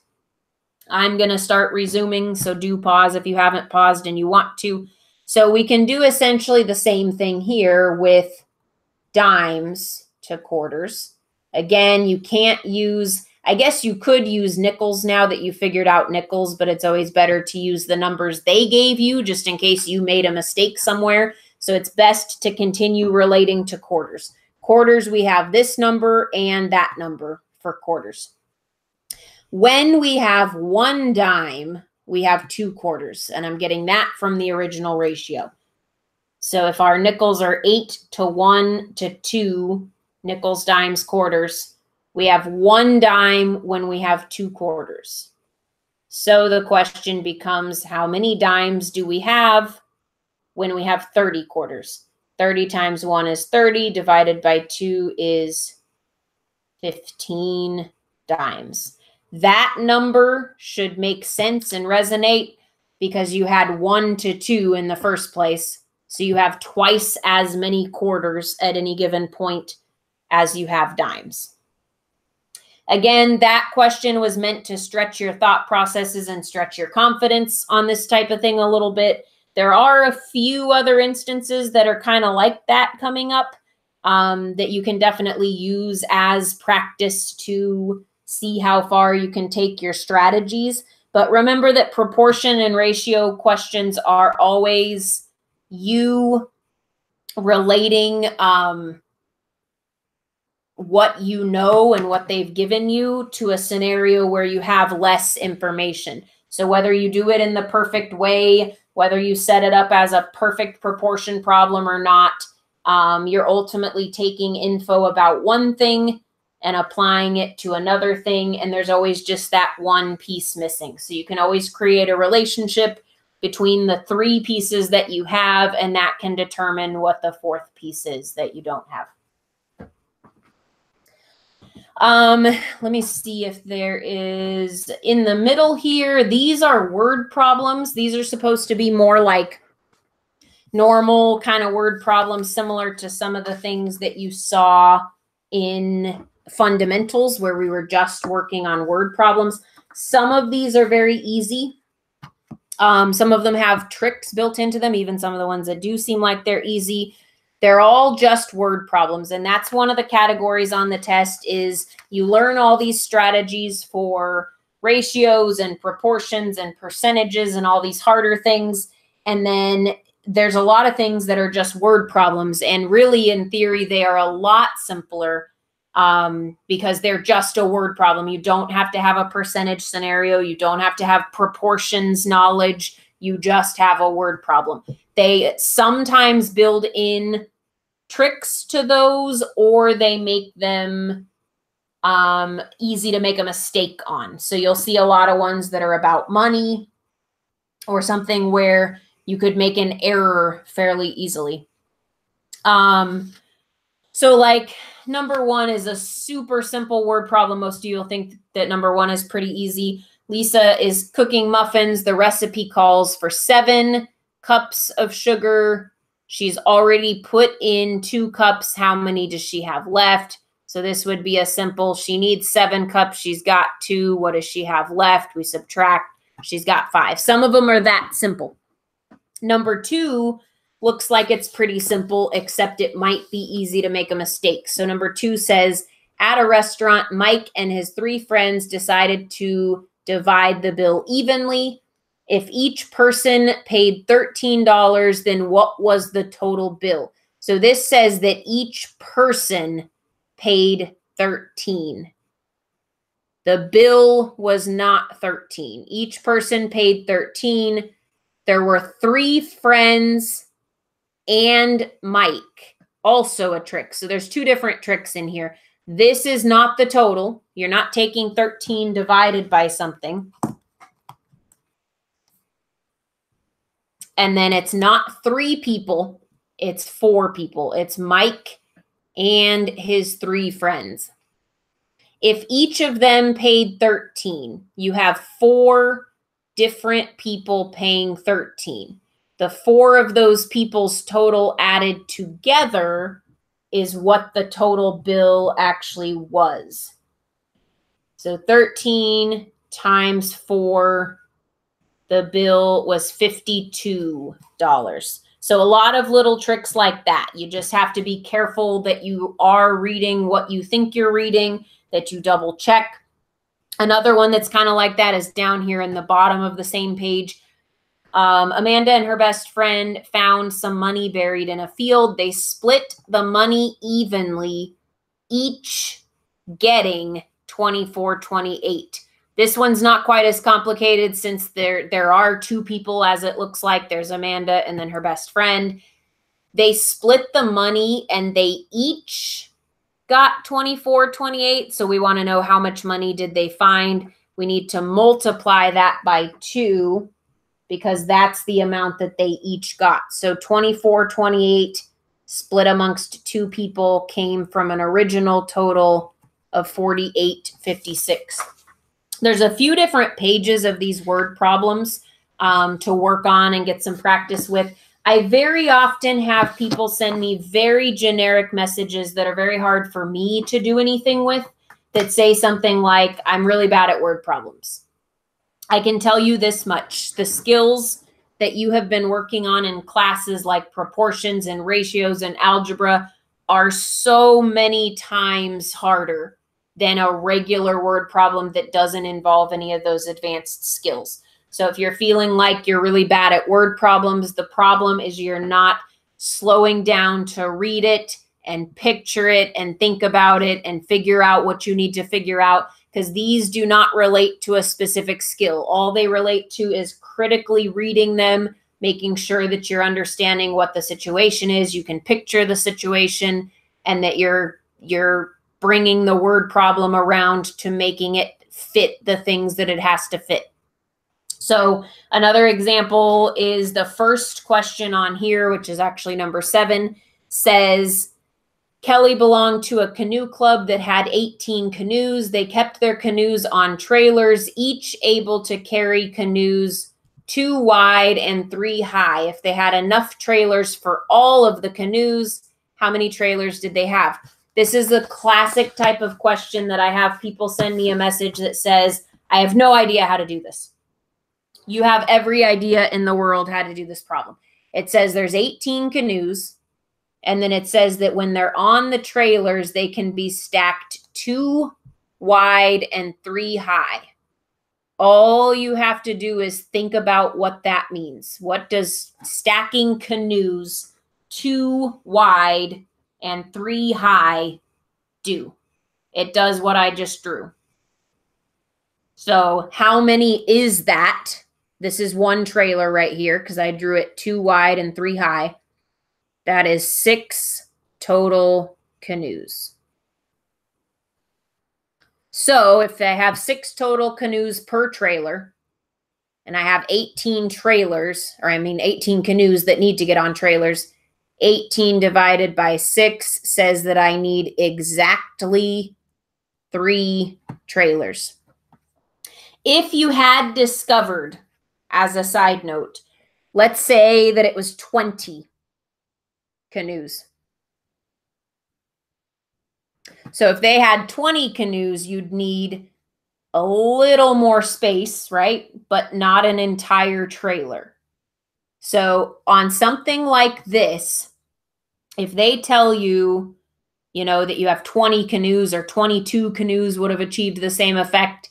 I'm going to start resuming, so do pause if you haven't paused and you want to. So we can do essentially the same thing here with dimes to quarters. Again, you can't use, I guess you could use nickels now that you figured out nickels, but it's always better to use the numbers they gave you just in case you made a mistake somewhere. So it's best to continue relating to quarters. Quarters, we have this number and that number for quarters. When we have 1 dime, we have 2 quarters, and I'm getting that from the original ratio. So if our nickels are 8 to 1 to 2, nickels, dimes, quarters, we have 1 dime when we have 2 quarters. So the question becomes, how many dimes do we have when we have 30 quarters? 30 times 1 is 30, divided by 2 is 15 dimes. That number should make sense and resonate because you had 1 to 2 in the first place. So you have twice as many quarters at any given point as you have dimes. Again, that question was meant to stretch your thought processes and stretch your confidence on this type of thing a little bit. There are a few other instances that are kind of like that coming up that you can definitely use as practice to see how far you can take your strategies. But remember that proportion and ratio questions are always you relating what you know and what they've given you to a scenario where you have less information. So whether you do it in the perfect way, whether you set it up as a perfect proportion problem or not, you're ultimately taking info about one thing and applying it to another thing, and there's always just that one piece missing. So you can always create a relationship between the 3 pieces that you have, and that can determine what the 4th piece is that you don't have. Let me see if there is in the middle here. These are word problems. These are supposed to be more like normal kind of word problems, similar to some of the things that you saw in fundamentals where we were just working on word problems. Some of these are very easy. Some of them have tricks built into them, even some of the ones that do seem like they're easy. They're all just word problems. And that's one of the categories on the test is you learn all these strategies for ratios and proportions and percentages and all these harder things. And then there's a lot of things that are just word problems. And really, in theory, they are a lot simpler because they're just a word problem. You don't have to have a percentage scenario. You don't have to have proportions knowledge. You just have a word problem. They sometimes build in tricks to those, or they make them easy to make a mistake on. So you'll see a lot of ones that are about money or something where you could make an error fairly easily. So like number one is a super simple word problem. Most of you will think that number one is pretty easy. Lisa is cooking muffins. The recipe calls for 7 cups of sugar. She's already put in 2 cups. How many does she have left? So this would be a simple, she needs 7 cups. She's got 2. What does she have left? We subtract. She's got 5. Some of them are that simple. Number 2 looks like it's pretty simple, except it might be easy to make a mistake. So number 2 says, at a restaurant, Mike and his 3 friends decided to divide the bill evenly. If each person paid $13, then what was the total bill? So this says that each person paid 13. The bill was not 13. Each person paid 13. There were 3 friends and Mike, also a trick. So there's 2 different tricks in here. This is not the total. You're not taking 13 divided by something. And then it's not 3 people. It's 4 people. It's Mike and his 3 friends. If each of them paid 13, you have 4 different people paying 13. The 4 of those people's total added together is what the total bill actually was. So 13 times 4, the bill was $52. So a lot of little tricks like that. You just have to be careful that you are reading what you think you're reading, that you double check. Another one that's kind of like that is down here in the bottom of the same page. Amanda and her best friend found some money buried in a field. They split the money evenly, each getting $24.28. This one's not quite as complicated since there are 2 people, as it looks like. There's Amanda and then her best friend. They split the money and they each got $24.28. So we want to know how much money did they find. We need to multiply that by 2 because that's the amount that they each got. So $24.28 split amongst 2 people came from an original total of $48.56. There's a few different pages of these word problems to work on and get some practice with. I very often have people send me very generic messages that are very hard for me to do anything with, that say something like, I'm really bad at word problems. I can tell you this much. The skills that you have been working on in classes like proportions and ratios and algebra are so many times harder than a regular word problem that doesn't involve any of those advanced skills. So if you're feeling like you're really bad at word problems, the problem is you're not slowing down to read it and picture it and think about it and figure out what you need to figure out, because these do not relate to a specific skill. All they relate to is critically reading them, making sure that you're understanding what the situation is, you can picture the situation, and that you're bringing the word problem around to making it fit the things that it has to fit. So another example is the first question on here, which is actually number 7, says, Kelly belonged to a canoe club that had 18 canoes. They kept their canoes on trailers, each able to carry canoes 2 wide and 3 high. If they had enough trailers for all of the canoes, how many trailers did they have? This is a classic type of question that I have people send me a message that says, I have no idea how to do this. You have every idea in the world how to do this problem. It says there's 18 canoes. And then it says that when they're on the trailers, they can be stacked 2 wide and 3 high. All you have to do is think about what that means. What does stacking canoes 2 wide and 3 high do? It does what I just drew. So how many is that? This is one trailer right here because I drew it 2 wide and 3 high. That is 6 total canoes. So if I have 6 total canoes per trailer, and I have 18 trailers, or 18 canoes that need to get on trailers, 18 divided by 6 says that I need exactly 3 trailers. If you had discovered, as a side note, let's say that it was 20 canoes. So if they had 20 canoes, you'd need a little more space, right? But not an entire trailer. So on something like this, if they tell you, that you have 20 canoes or 22 canoes would have achieved the same effect,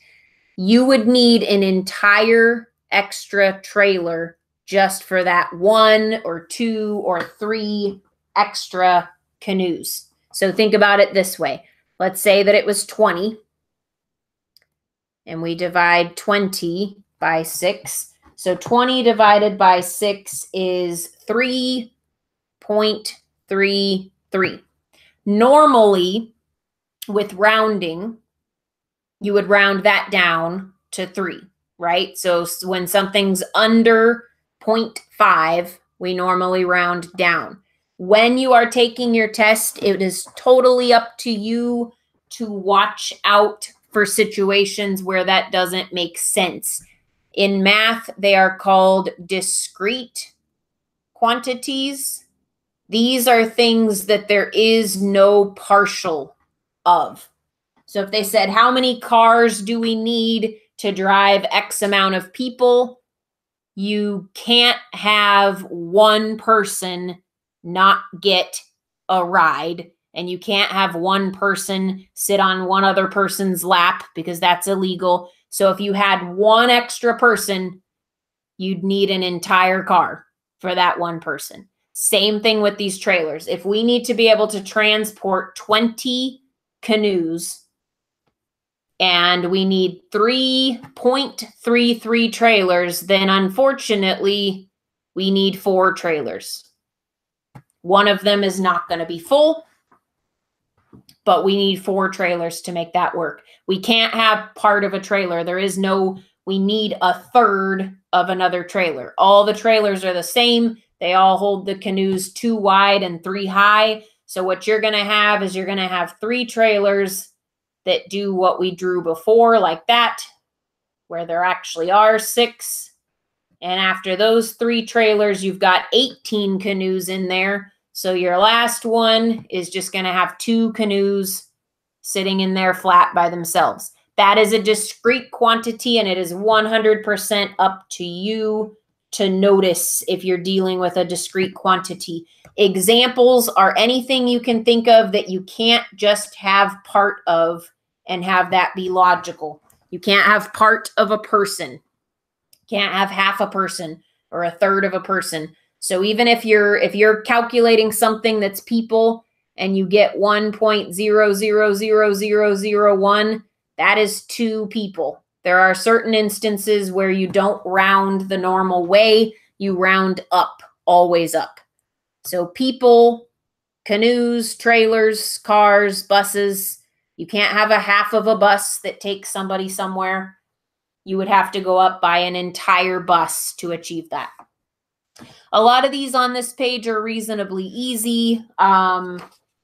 you would need an entire extra trailer just for that 1 or 2 or 3 extra canoes. So think about it this way. Let's say that it was 20, and we divide 20 by 6. So 20 divided by 6 is 3.33. Normally, with rounding, you would round that down to 3, right? So when something's under 0.5, we normally round down. When you are taking your test, it is totally up to you to watch out for situations where that doesn't make sense. In math, they are called discrete quantities. These are things that there is no partial of. So if they said, how many cars do we need to drive X amount of people? You can't have one person not get a ride, and you can't have one person sit on one other person's lap because that's illegal. So if you had one extra person, you'd need an entire car for that one person. Same thing with these trailers. If we need to be able to transport 20 canoes and we need 3.33 trailers, then unfortunately, we need 4 trailers. One of them is not going to be full, but we need 4 trailers to make that work. We can't have part of a trailer. There is no, we need a third of another trailer. All the trailers are the same. They all hold the canoes 2 wide and 3 high. So what you're going to have is you're going to have 3 trailers that do what we drew before, like that, where there actually are 6. And after those 3 trailers, you've got 18 canoes in there. So your last one is just going to have 2 canoes sitting in there flat by themselves. That is a discrete quantity, and it is 100% up to you to notice if you're dealing with a discrete quantity. Examples are anything you can think of that you can't just have part of and have that be logical. You can't have part of a person. Can't have half a person or a third of a person. So even if you're calculating something that's people and you get 1.000001, that is 2 people. There are certain instances where you don't round the normal way. You round up, always up. So people, canoes, trailers, cars, buses. You can't have a half of a bus that takes somebody somewhere. You would have to go up by an entire bus to achieve that. A lot of these on this page are reasonably easy.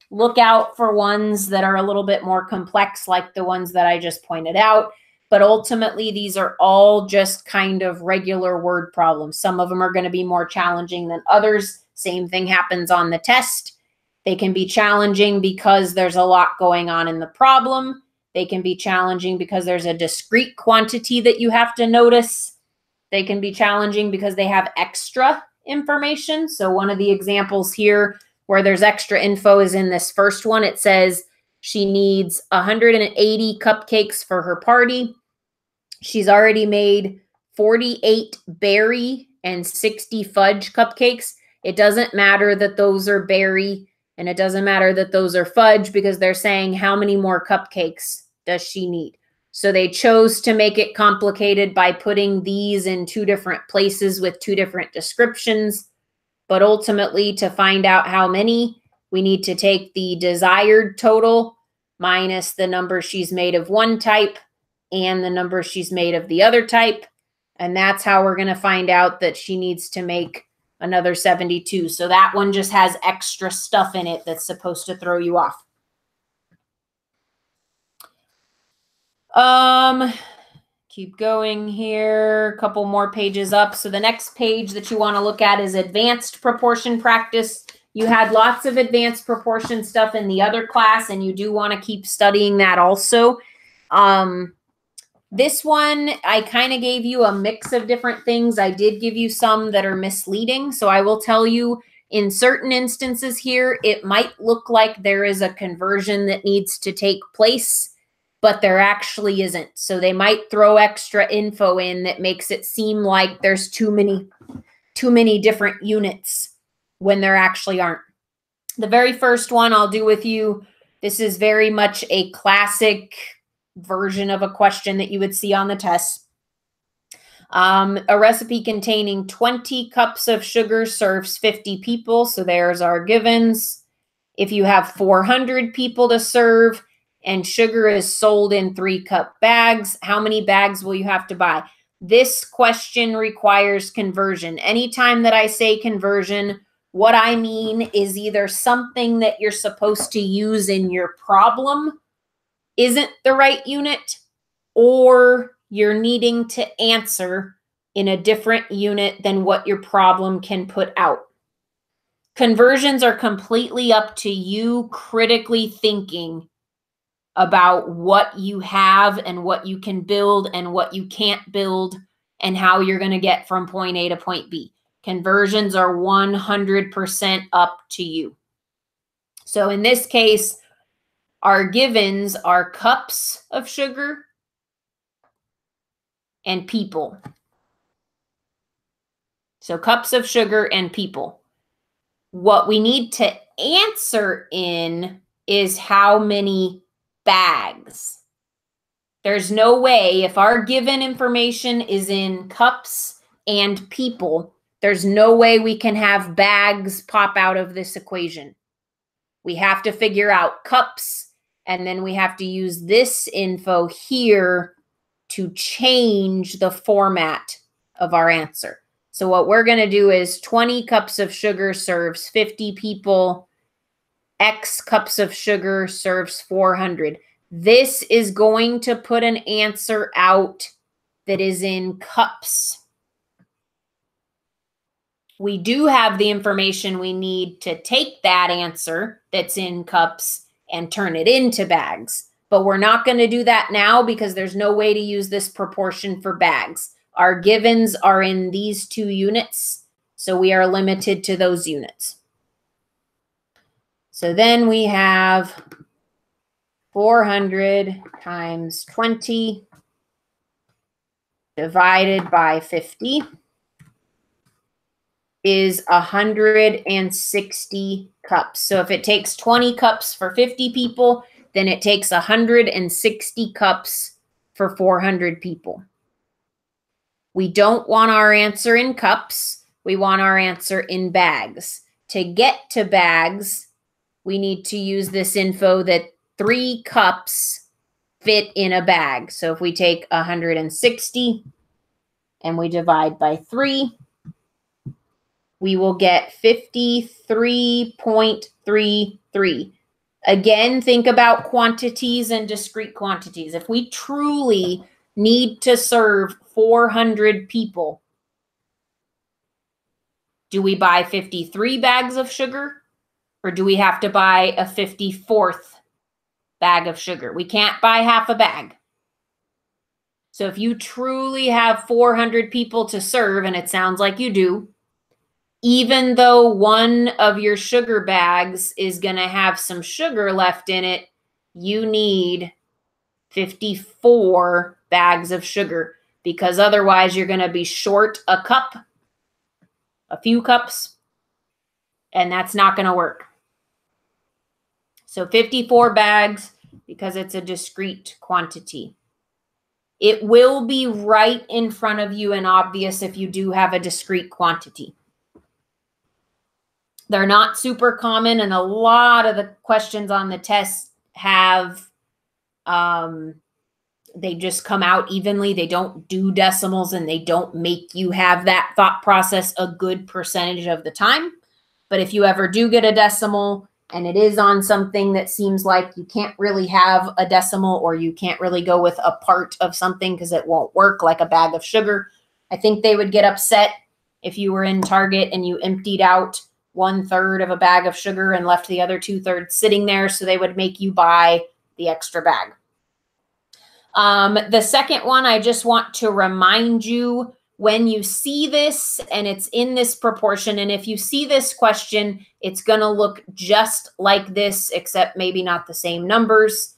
Look out for ones that are a little bit more complex, like the ones that I just pointed out. But ultimately, these are all just kind of regular word problems. Some of them are going to be more challenging than others. Same thing happens on the test. They can be challenging because there's a lot going on in the problem. They can be challenging because there's a discrete quantity that you have to notice. They can be challenging because they have extra information. So one of the examples here, where there's extra info is in this first one. It says she needs 180 cupcakes for her party. She's already made 48 berry and 60 fudge cupcakes. It doesn't matter that those are berry and it doesn't matter that those are fudge because they're saying how many more cupcakes does she need. So they chose to make it complicated by putting these in two different places with two different descriptions. But ultimately, to find out how many, we need to take the desired total minus the number she's made of one type and the number she's made of the other type. And that's how we're going to find out that she needs to make another 72. So that one just has extra stuff in it that's supposed to throw you off. Keep going here, a couple more pages up. So the next page that you want to look at is advanced proportion practice. You had lots of advanced proportion stuff in the other class, and you do want to keep studying that also. This one, I kind of gave you a mix of different things. I did give you some that are misleading. So I will tell you in certain instances here, it might look like there is a conversion that needs to take place, but there actually isn't. So they might throw extra info in that makes it seem like there's too many different units when there actually aren't. The very first one I'll do with you, this is very much a classic version of a question that you would see on the test. A recipe containing 20 cups of sugar serves 50 people. So there's our givens. If you have 400 people to serve, and sugar is sold in 3-cup bags, how many bags will you have to buy? This question requires conversion. Anytime that I say conversion, what I mean is either something that you're supposed to use in your problem isn't the right unit, or you're needing to answer in a different unit than what your problem can put out. Conversions are completely up to you critically thinking about what you have and what you can build and what you can't build and how you're going to get from point A to point B. Conversions are 100% up to you. So in this case, our givens are cups of sugar and people. So cups of sugar and people. What we need to answer in is how many bags. There's no way, if our given information is in cups and people, there's no way we can have bags pop out of this equation. We have to figure out cups, and then we have to use this info here to change the format of our answer. So what we're going to do is 20 cups of sugar serves 50 people. X cups of sugar serves 400. This is going to put an answer out that is in cups. We do have the information we need to take that answer that's in cups and turn it into bags. But we're not going to do that now because there's no way to use this proportion for bags. Our givens are in these 2 units, so we are limited to those units. So then we have 400 times 20 divided by 50 is 160 cups. So if it takes 20 cups for 50 people, then it takes 160 cups for 400 people. We don't want our answer in cups. We want our answer in bags. To get to bags, we need to use this info that 3 cups fit in a bag. So if we take 160 and we divide by 3, we will get 53.33. Again, think about quantities and discrete quantities. If we truly need to serve 400 people, do we buy 53 bags of sugar? Or do we have to buy a 54th bag of sugar? We can't buy half a bag. So if you truly have 400 people to serve, and it sounds like you do, even though one of your sugar bags is going to have some sugar left in it, you need 54 bags of sugar, because otherwise you're going to be short a cup, a few cups, and that's not going to work. So 54 bags, because it's a discrete quantity. It will be right in front of you and obvious if you do have a discrete quantity. They're not super common, and a lot of the questions on the test have, they just come out evenly. They don't do decimals, and they don't make you have that thought process a good percentage of the time. But if you ever do get a decimal and it is on something that seems like you can't really have a decimal, or you can't really go with a part of something because it won't work, like a bag of sugar, I think they would get upset if you were in Target and you emptied out 1/3 of a bag of sugar and left the other 2/3 sitting there. So they would make you buy the extra bag. The second one, I just want to remind you, when you see this and it's in this proportion, and if you see this question, it's going to look just like this, except maybe not the same numbers.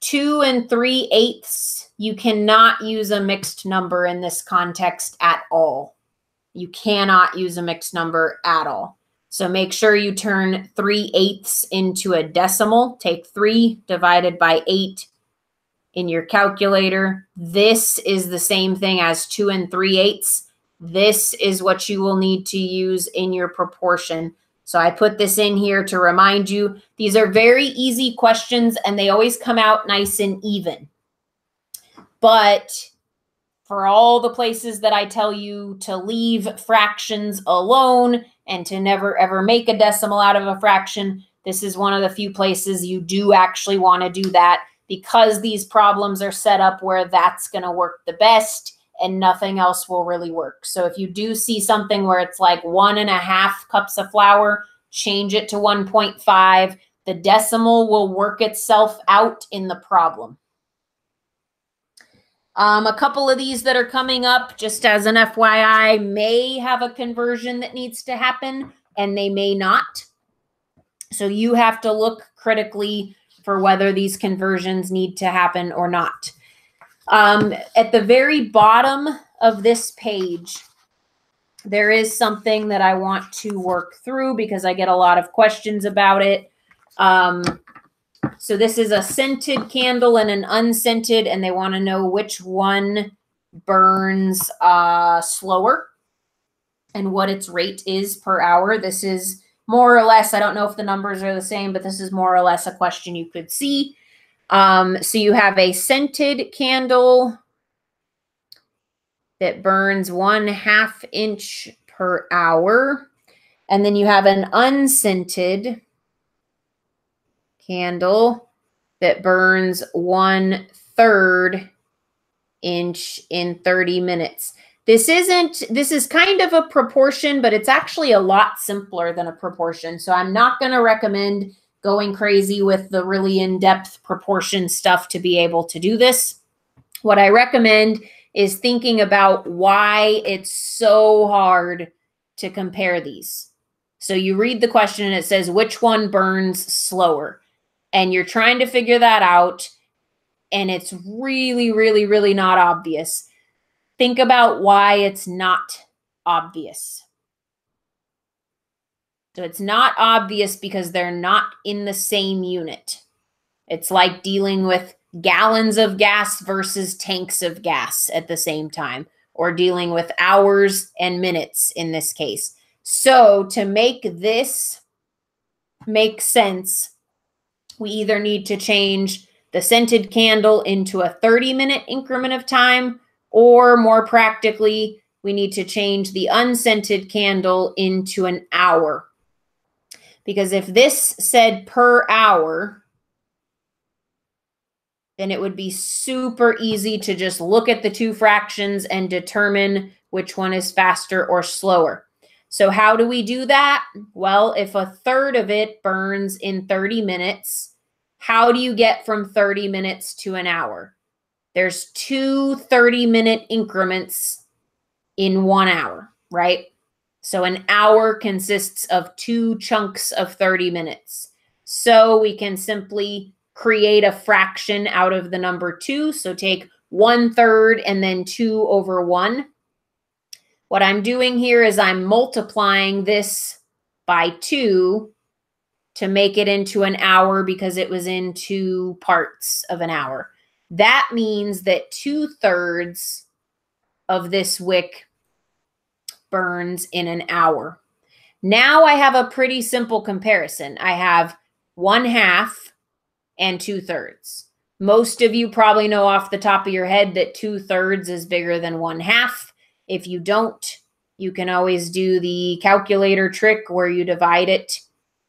2 3/8, you cannot use a mixed number in this context at all. You cannot use a mixed number at all. So make sure you turn 3/8 into a decimal. Take 3 divided by 8 in your calculator. This is the same thing as 2 3/8. This is what you will need to use in your proportion. So I put this in here to remind you. These are very easy questions, and they always come out nice and even. But for all the places that I tell you to leave fractions alone and to never ever make a decimal out of a fraction, this is one of the few places you do actually want to do that, because these problems are set up where that's going to work the best and nothing else will really work. So if you do see something where it's like 1.5 cups of flour, change it to 1.5. The decimal will work itself out in the problem. A couple of these that are coming up, just as an FYI, may have a conversion that needs to happen, and they may not. So you have to look critically for whether these conversions need to happen or not. At the very bottom of this page, there is something that I want to work through because I get a lot of questions about it. So this is a scented candle and an unscented, and they want to know which one burns slower and what its rate is per hour. This is more or less, I don't know if the numbers are the same, but this is more or less a question you could see. So you have a scented candle that burns 1/2 inch per hour. And then you have an unscented candle that burns 1/3 inch in 30 minutes. This is kind of a proportion, but it's actually a lot simpler than a proportion. So I'm not going to recommend going crazy with the really in-depth proportion stuff to be able to do this. What I recommend is thinking about why it's so hard to compare these. So you read the question and it says, which one burns slower? And you're trying to figure that out, and it's really, really, really not obvious. Think about why it's not obvious. So it's not obvious because they're not in the same unit. It's like dealing with gallons of gas versus tanks of gas at the same time, or dealing with hours and minutes in this case. So to make this make sense, we either need to change the scented candle into a 30-minute increment of time, or more practically, we need to change the unscented candle into an hour. Because if this said per hour, then it would be super easy to just look at the two fractions and determine which one is faster or slower. So how do we do that? Well, if 1/3 of it burns in 30 minutes, how do you get from 30 minutes to an hour? There's 2 30-minute increments in 1 hour, right? So an hour consists of 2 chunks of 30 minutes. So we can simply create a fraction out of the number 2. So take 1/3 and then 2 over 1. What I'm doing here is I'm multiplying this by 2 to make it into an hour because it was in 2 parts of an hour. That means that 2/3 of this wick burns in an hour. Now I have a pretty simple comparison. I have 1/2 and 2/3. Most of you probably know off the top of your head that 2/3 is bigger than 1/2. If you don't, you can always do the calculator trick where you divide it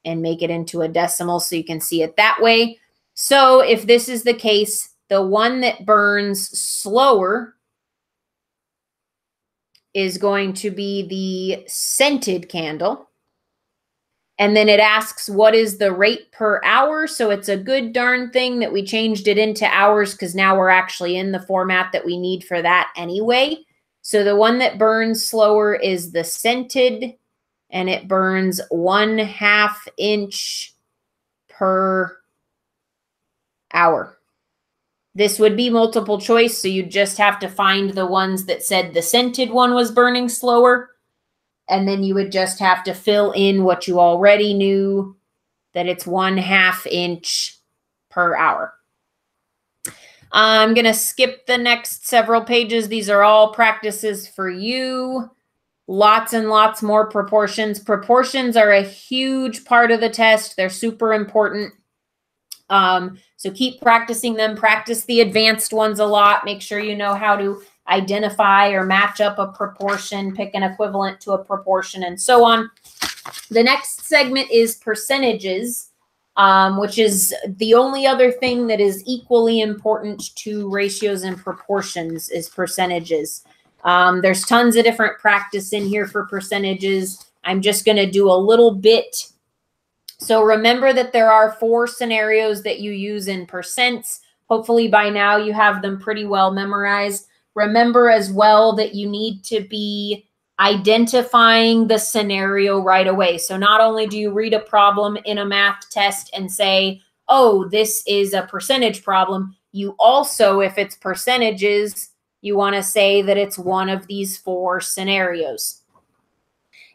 and make it into a decimal so you can see it that way. So if this is the case, the one that burns slower is going to be the scented candle. And then it asks, what is the rate per hour? So it's a good darn thing that we changed it into hours because now we're actually in the format that we need for that anyway. So the one that burns slower is the scented, and it burns 1/2 inch per hour. This would be multiple choice, so you just have to find the ones that said the scented one was burning slower, and then you would just have to fill in what you already knew, that it's 1/2 inch per hour. I'm going to skip the next several pages. These are all practices for you. Lots and lots more proportions. Proportions are a huge part of the test. They're super important. So keep practicing them. Practice the advanced ones a lot. Make sure you know how to identify or match up a proportion, pick an equivalent to a proportion, and so on. The next segment is percentages, which is the only other thing that is equally important to ratios and proportions is percentages. There's tons of different practice in here for percentages. I'm just going to do a little bit. So remember that there are 4 scenarios that you use in percents. Hopefully by now you have them pretty well memorized. Remember as well that you need to be identifying the scenario right away. So not only do you read a problem in a math test and say, oh, this is a percentage problem, you also, if it's percentages, you want to say that it's one of these 4 scenarios.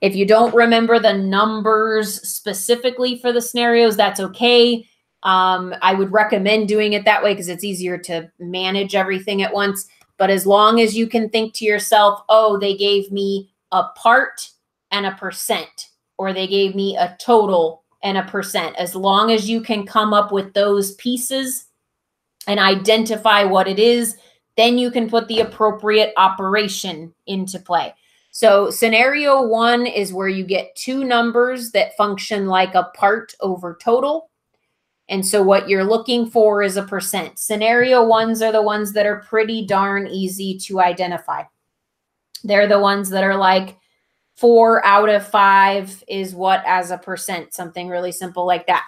If you don't remember the numbers specifically for the scenarios, that's okay. I would recommend doing it that way because it's easier to manage everything at once. But as long as you can think to yourself, oh, they gave me a part and a percent, or they gave me a total and a percent, as long as you can come up with those pieces and identify what it is, then you can put the appropriate operation into play. So scenario 1 is where you get 2 numbers that function like a part over total. And so what you're looking for is a percent. Scenario 1s are the ones that are pretty darn easy to identify. They're the ones that are like 4 out of 5 is what as a percent, something really simple like that.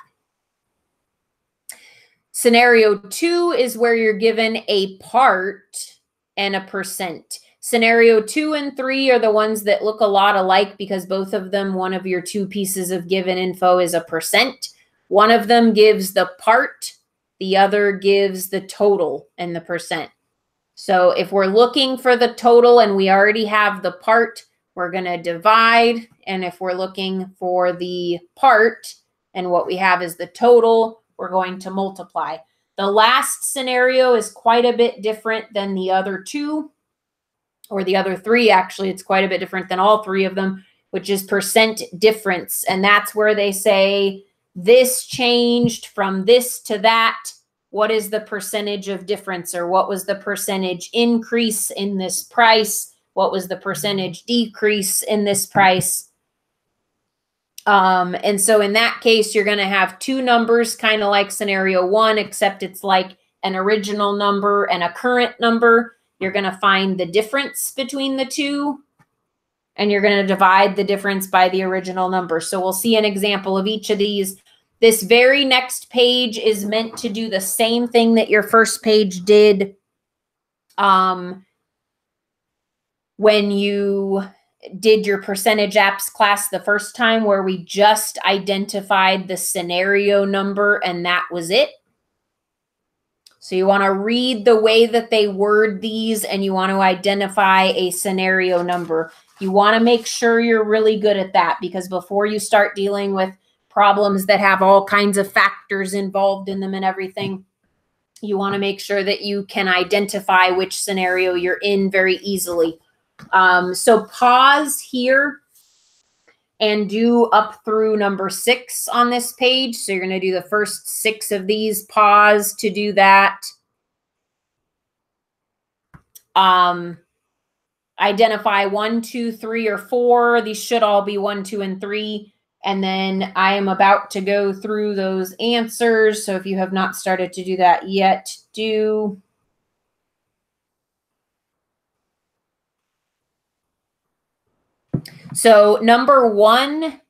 Scenario 2 is where you're given a part and a percent. Scenario 2 and 3 are the ones that look a lot alike because both of them, one of your 2 pieces of given info is a percent. One of them gives the part, the other gives the total and the percent. So if we're looking for the total and we already have the part, we're going to divide. And if we're looking for the part and what we have is the total, we're going to multiply. The last scenario is quite a bit different than the other 2. Or the other 3, actually, it's quite a bit different than all 3 of them, which is percent difference. And that's where they say this changed from this to that. What is the percentage of difference, or what was the percentage increase in this price? What was the percentage decrease in this price? And so in that case, you're going to have 2 numbers, kind of like scenario 1, except it's like an original number and a current number. You're going to find the difference between the 2, and you're going to divide the difference by the original number. So we'll see an example of each of these. This very next page is meant to do the same thing that your first page did when you did your percentage apps class the first time where we just identified the scenario number and that was it. So you want to read the way that they word these and you want to identify a scenario number. You want to make sure you're really good at that, because before you start dealing with problems that have all kinds of factors involved in them and everything, you want to make sure that you can identify which scenario you're in very easily. So pause here and do up through number 6 on this page. So you're going to do the first 6 of these. Pause to do that. Identify 1, 2, 3, or 4. These should all be 1, 2, and 3. And then I am about to go through those answers. So if you have not started to do that yet, do. So number 1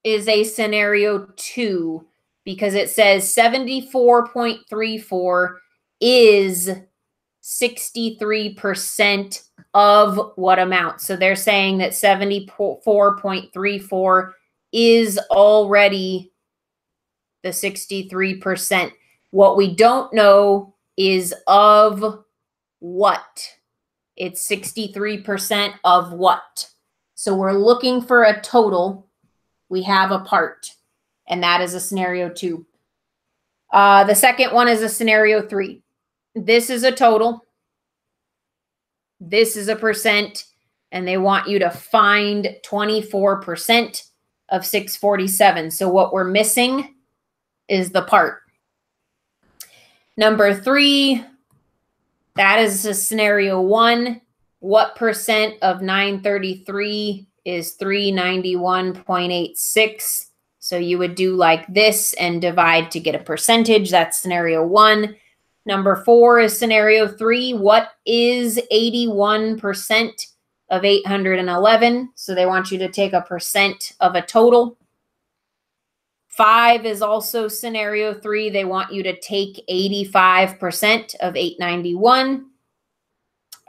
is a scenario 2, because it says 74.34 is 63% of what amount. So they're saying that 74.34 is already the 63%. What we don't know is of what. It's 63% of what. So we're looking for a total. We have a part, and that is a scenario 2. The second one is a scenario 3. This is a total. This is a percent, and they want you to find 24% of 647. So what we're missing is the part. Number 3, that is a scenario 1. What percent of 933 is 391.86? So you would do like this and divide to get a percentage. That's scenario 1. Number 4 is scenario 3. What is 81% of 811? So they want you to take a percent of a total. 5 is also scenario 3. They want you to take 85% of 891.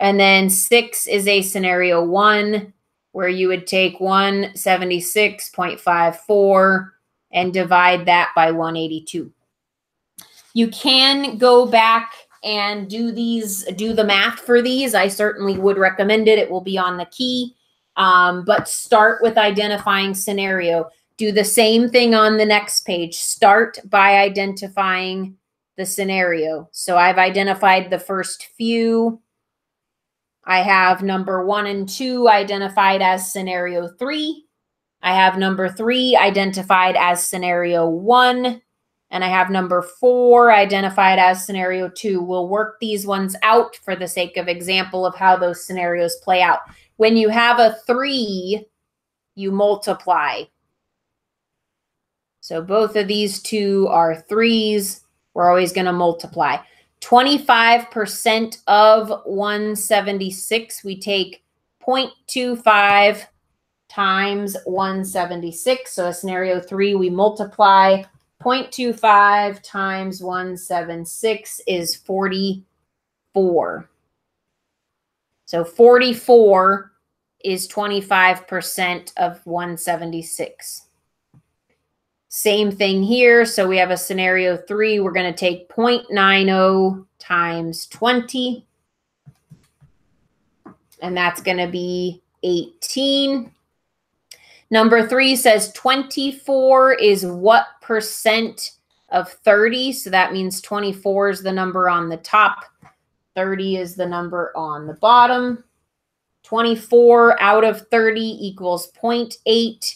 And then 6 is a scenario 1, where you would take 176.54 and divide that by 182. You can go back and do the math for these. I certainly would recommend it. It will be on the key. But start with identifying scenario. Do the same thing on the next page. Start by identifying the scenario. So I've identified the first few. I have number 1 and 2 identified as scenario 3. I have number 3 identified as scenario 1. And I have number 4 identified as scenario 2. We'll work these ones out for the sake of example of how those scenarios play out. When you have a 3, you multiply. So both of these 2 are 3s. We're always going to multiply. 25% of 176, we take 0.25 times 176. So a scenario 3, we multiply. 0.25 times 176 is 44. So 44 is 25% of 176. Same thing here. So we have a scenario 3. We're going to take 0.90 times 20. And that's going to be 18. Number 3 says 24 is what percent of 30? So that means 24 is the number on the top. 30 is the number on the bottom. 24 out of 30 equals 0.8.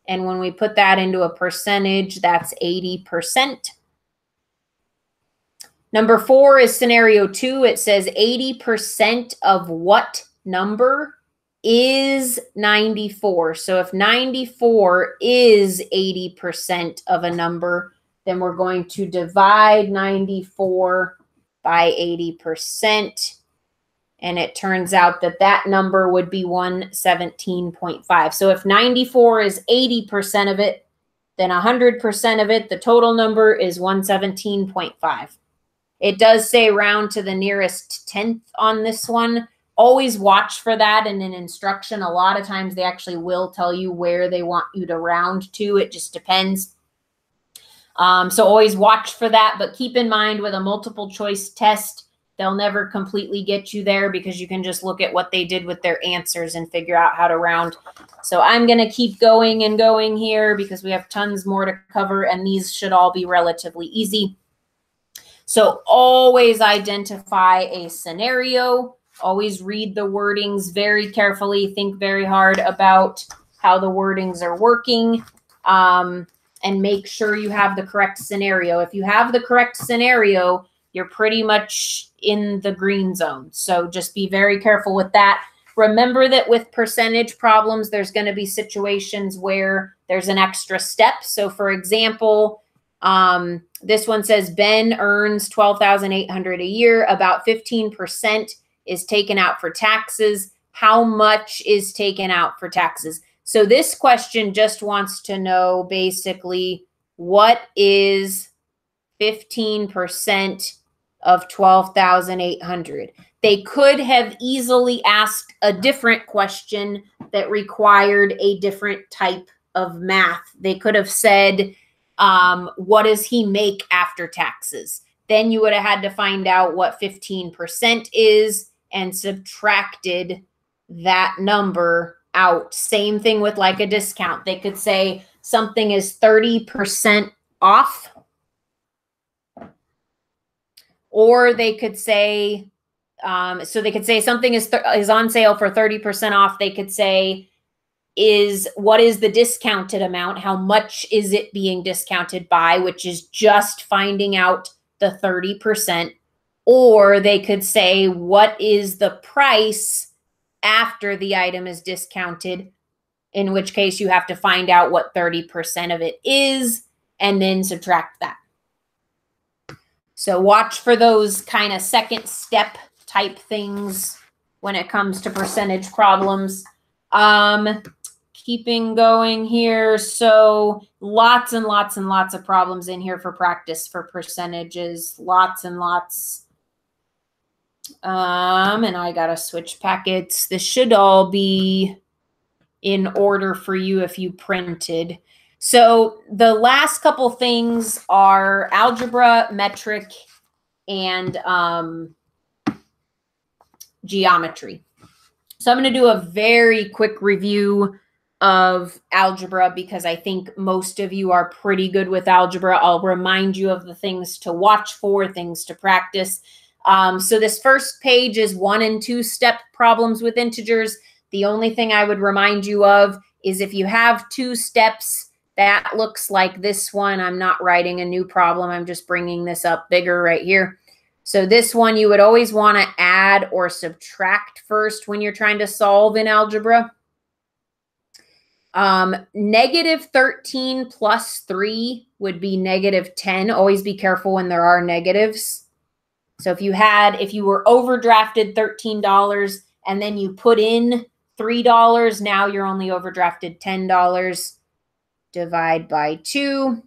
And when we put that into a percentage, that's 80%. Number 4 is scenario 2. It says 80% of what number is 94. So if 94 is 80% of a number, then we're going to divide 94 by 80%. And it turns out that that number would be 117.5. So if 94 is 80% of it, then 100% of it, the total number is 117.5. It does say round to the nearest tenth on this one. always watch for that in an instruction. A lot of times they actually will tell you where they want you to round to. It just depends. So always watch for that, but keep in mind with a multiple choice test, they'll never completely get you there because you can just look at what they did with their answers and figure out how to round. So I'm going to keep going and going here because we have tons more to cover, and these should all be relatively easy. So always identify a scenario. Always read the wordings very carefully. Think very hard about how the wordings are working. And make sure you have the correct scenario. If you have the correct scenario, you're pretty much in the green zone. So just be very careful with that. Remember that with percentage problems, there's going to be situations where there's an extra step. So for example, this one says Ben earns $12,800 a year. About 15% is taken out for taxes. How much is taken out for taxes? So this question just wants to know basically what is 15% of 12,800. They could have easily asked a different question that required a different type of math. They could have said, what does he make after taxes? Then you would have had to find out what 15% is and subtracted that number out. Same thing with like a discount. They could say something is 30% off, or they could say, so they could say something is on sale for 30% off. They could say, what is the discounted amount? How much is it being discounted by, which is just finding out the 30%. Or they could say, what is the price after the item is discounted, in which case you have to find out what 30% of it is and then subtract that. So watch for those kind of second step type things when it comes to percentage problems. Keeping going here. So lots and lots and lots of problems in here for practice for percentages. Lots and lots. And I got to switch packets. This should all be in order for you if you printed. So the last couple things are algebra, metric, and geometry. So I'm going to do a very quick review of algebra because I think most of you are pretty good with algebra. I'll remind you of the things to watch for, things to practice. So this first page is 1 and 2 step problems with integers. The only thing I would remind you of is if you have 2 steps, that looks like this one. I'm not writing a new problem. I'm just bringing this up bigger right here. So this one, you would always want to add or subtract first when you're trying to solve in algebra. Negative 13 plus 3 would be negative 10. Always be careful when there are negatives. So if you were overdrafted $13 and then you put in $3, now you're only overdrafted $10. Divide by 2.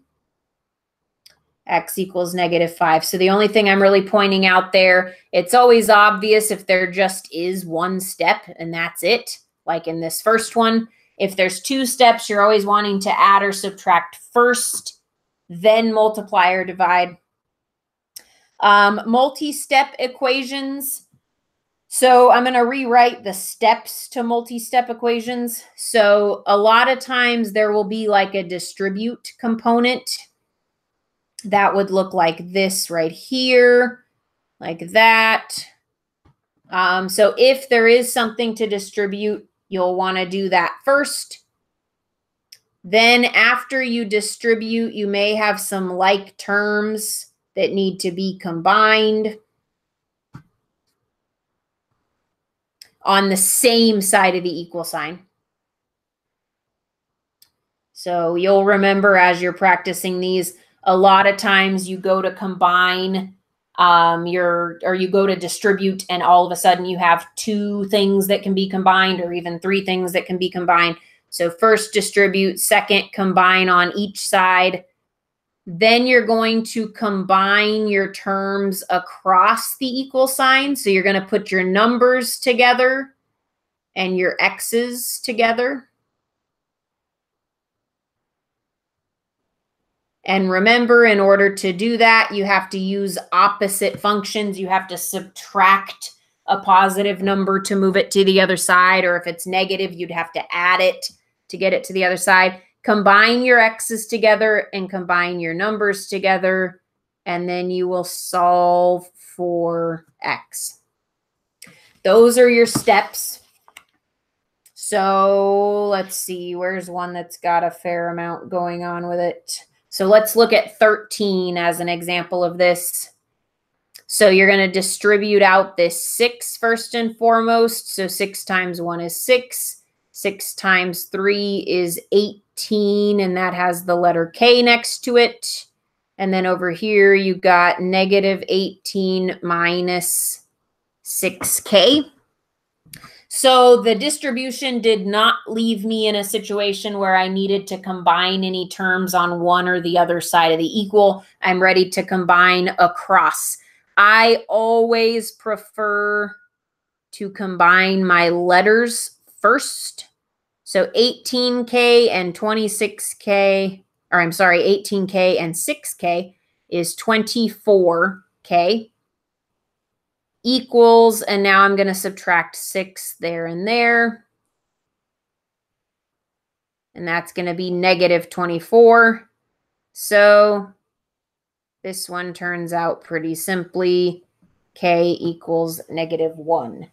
X equals negative 5. So the only thing I'm really pointing out there, it's always obvious if there just is one step and that's it, like in this first one. If there's 2 steps, you're always wanting to add or subtract first, then multiply or divide. Multi-step equations. So I'm going to rewrite the steps to multi-step equations. So a lot of times there will be like a distribute component. That would look like this right here, like that. So if there is something to distribute, you'll want to do that first. Then after you distribute, you may have some like terms that need to be combined on the same side of the equal sign. So you'll remember as you're practicing these, a lot of times you go to combine or you go to distribute and all of a sudden you have 2 things that can be combined or even 3 things that can be combined. So first distribute, second combine on each side. Then you're going to combine your terms across the equal sign. So you're going to put your numbers together and your x's together. And remember, in order to do that, you have to use opposite functions. You have to subtract a positive number to move it to the other side, or if it's negative, you'd have to add it to get it to the other side. Combine your x's together and combine your numbers together, and then you will solve for x. Those are your steps. So let's see, where's one that's got a fair amount going on with it? So let's look at 13 as an example of this. So you're going to distribute out this 6 first and foremost. So 6 times 1 is 6. 6 times 3 is 18, and that has the letter K next to it. And then over here, you got negative 18 minus 6K. So the distribution did not leave me in a situation where I needed to combine any terms on one or the other side of the equal. I'm ready to combine across. I always prefer to combine my letters first. So 18K and 26K, or I'm sorry, 18K and 6K is 24K. Equals, and now I'm going to subtract 6 there and there. And that's going to be negative 24. So this one turns out pretty simply. K equals negative 1.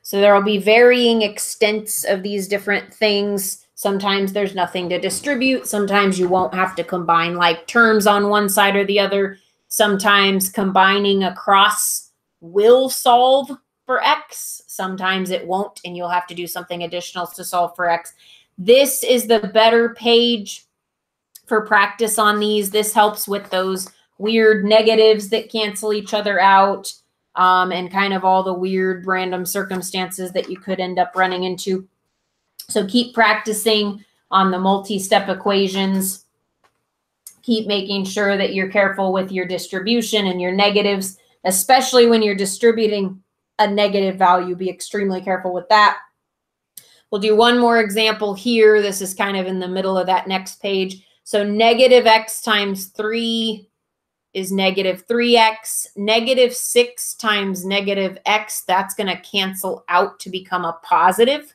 So there will be varying extents of these different things. Sometimes there's nothing to distribute. Sometimes you won't have to combine like terms on one side or the other. Sometimes combining across will solve for x. Sometimes it won't, and you'll have to do something additional to solve for x. This is the better page for practice on these. This helps with those weird negatives that cancel each other out, and kind of all the weird random circumstances that you could end up running into. So keep practicing on the multi-step equations. Keep making sure that you're careful with your distribution and your negatives, especially when you're distributing a negative value. Be extremely careful with that. We'll do one more example here. This is kind of in the middle of that next page. So negative x times 3 is negative 3x. Negative 6 times negative x, that's going to cancel out to become a positive.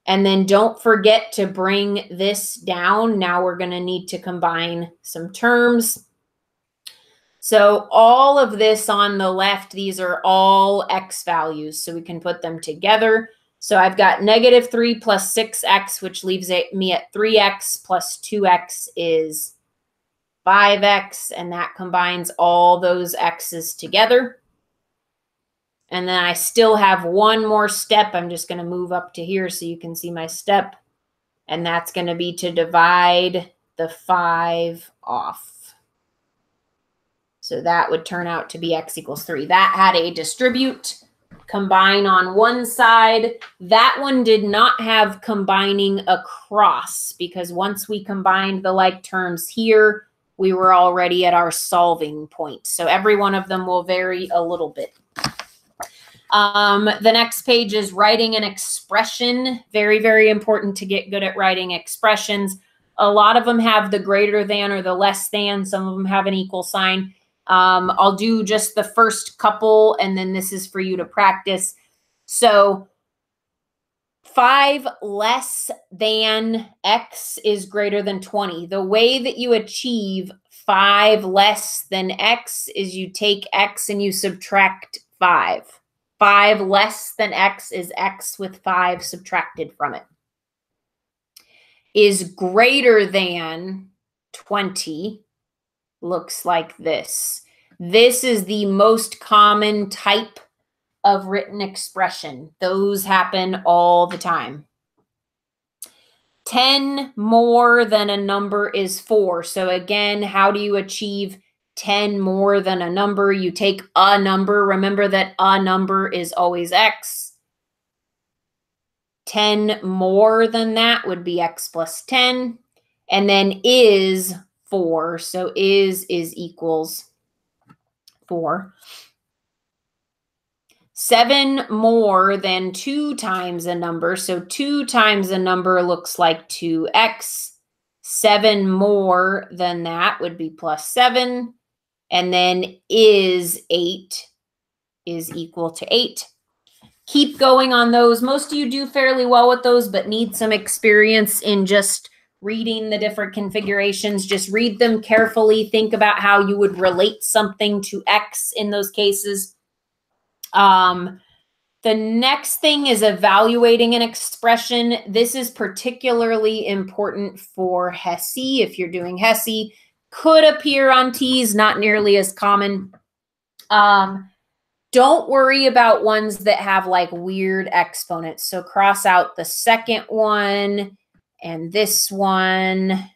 And then don't forget to bring this down. Now we're going to need to combine some terms. So all of this on the left, these are all x values. So we can put them together. So I've got negative 3 plus 6x, which leaves me at 3x plus 2x is 5x. And that combines all those x's together. And then I still have one more step. I'm just going to move up to here so you can see my step. And that's going to be to divide the 5 off. So that would turn out to be x equals 3. That had a distribute, combine on one side. That one did not have combining across, because once we combined the like terms here, we were already at our solving point. So every one of them will vary a little bit. The next page is writing an expression. Very, very important to get good at writing expressions. A lot of them have the greater than or the less than. Some of them have an equal sign. I'll do just the first couple, and then this is for you to practice. So 5 less than x is greater than 20. The way that you achieve 5 less than x is you take x and you subtract 5. 5 less than x is x with 5 subtracted from it. Is greater than 20 looks like this. This is the most common type of written expression. Those happen all the time. 10 more than a number is 4. So again, how do you achieve 10 more than a number? You take a number. Remember that a number is always x. 10 more than that would be x plus 10. And then is 4. So is equals 4. 7 more than 2 times a number. So 2 times a number looks like 2x. 7 more than that would be plus 7. And then is 8 is equal to 8. Keep going on those. Most of you do fairly well with those, but need some experience in just reading the different configurations. Just read them carefully. Think about how you would relate something to x in those cases. The next thing is evaluating an expression. This is particularly important for HESI. If you're doing HESI, could appear on T's, not nearly as common. Don't worry about ones that have like weird exponents. So cross out the second one and this one.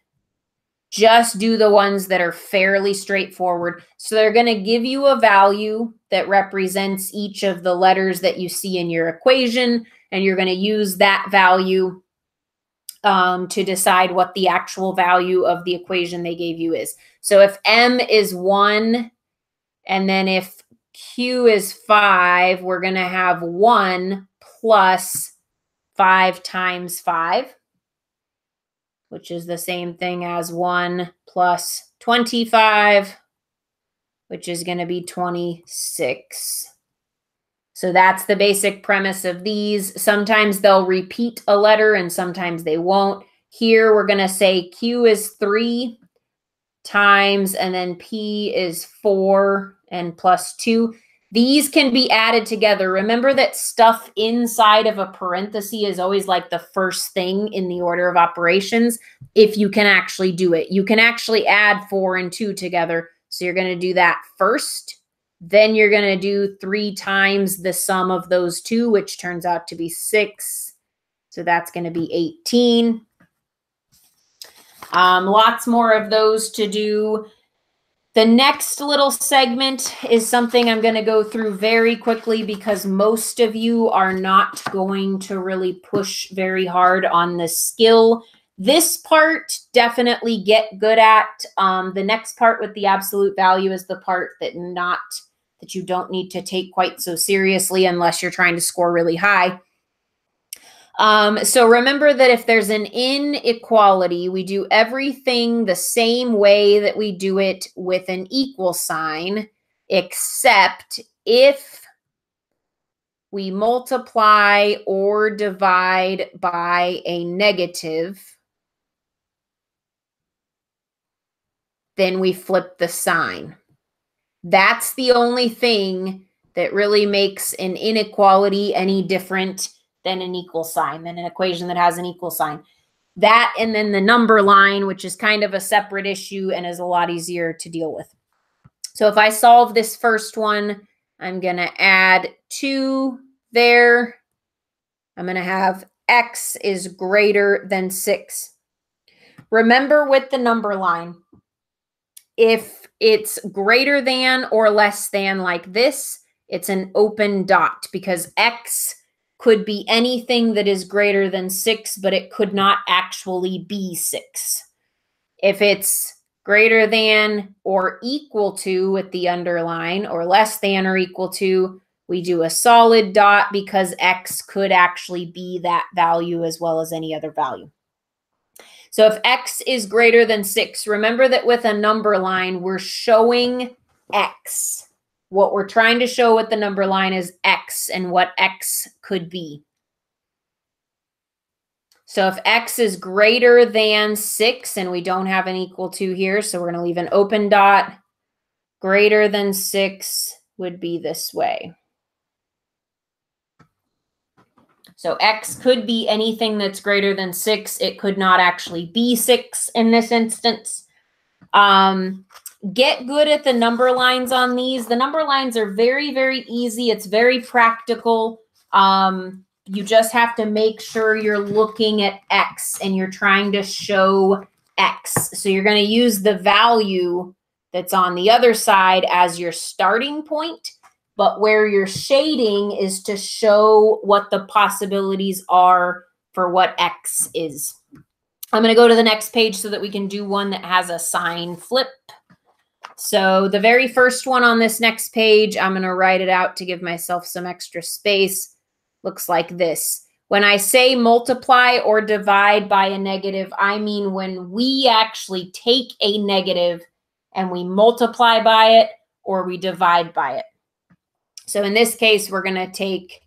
Just do the ones that are fairly straightforward. So they're going to give you a value that represents each of the letters that you see in your equation, and you're going to use that value to decide what the actual value of the equation they gave you is. So if M is 1, and then if Q is 5, we're going to have 1 plus 5 times 5. Which is the same thing as 1 plus 25, which is going to be 26. So that's the basic premise of these. Sometimes they'll repeat a letter and sometimes they won't. Here we're going to say Q is 3 times, and then P is 4 and plus 2. These can be added together. Remember that stuff inside of a parenthesis is always like the first thing in the order of operations if you can actually do it. You can actually add 4 and 2 together. So you're going to do that first. Then you're going to do 3 times the sum of those two, which turns out to be 6. So that's going to be 18. Lots more of those to do. The next little segment is something I'm going to go through very quickly because most of you are not going to really push very hard on the skill. This part, definitely get good at. The next part with the absolute value is the part that you don't need to take quite so seriously unless you're trying to score really high. So remember that if there's an inequality, we do everything the same way that we do it with an equal sign, except if we multiply or divide by a negative, then we flip the sign. That's the only thing that really makes an inequality any different than an equal sign, than an equation that has an equal sign. That and then the number line, which is kind of a separate issue and is a lot easier to deal with. So if I solve this first one, I'm going to add 2 there. I'm going to have x is greater than 6. Remember with the number line, if it's greater than or less than like this, it's an open dot because x could be anything that is greater than 6, but it could not actually be 6. If it's greater than or equal to with the underline or less than or equal to, we do a solid dot because x could actually be that value as well as any other value. So if x is greater than 6, remember that with a number line, we're showing x. What we're trying to show with the number line is x and what x could be. So if x is greater than 6, and we don't have an equal to here, so we're going to leave an open dot, greater than 6 would be this way. So x could be anything that's greater than 6. It could not actually be 6 in this instance. Get good at the number lines on these. The number lines are very, very easy. It's very practical. You just have to make sure you're looking at x and you're trying to show x. So you're going to use the value that's on the other side as your starting point. but where you're shading is to show what the possibilities are for what X is. I'm going to go to the next page so that we can do one that has a sign flip. So the very first one on this next page, I'm going to write it out to give myself some extra space. Looks like this. When I say multiply or divide by a negative, I mean when we actually take a negative and we multiply by it or we divide by it. So in this case, we're going to take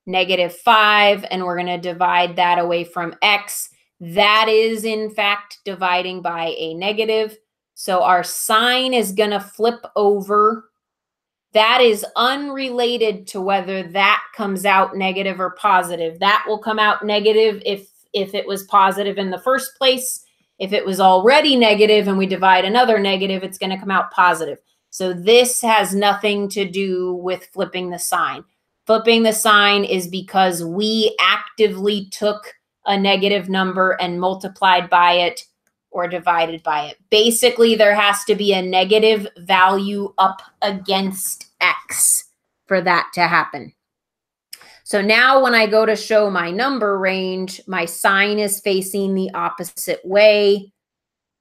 -5 and we're going to divide that away from X. That is, in fact, dividing by a negative. So our sign is going to flip over. That is unrelated to whether that comes out negative or positive. That will come out negative if it was positive in the first place. If it was already negative and we divide another negative, it's going to come out positive. So this has nothing to do with flipping the sign. Flipping the sign is because we actively took a negative number and multiplied by it or divided by it. Basically, there has to be a negative value up against X for that to happen. So now when I go to show my number range, my sign is facing the opposite way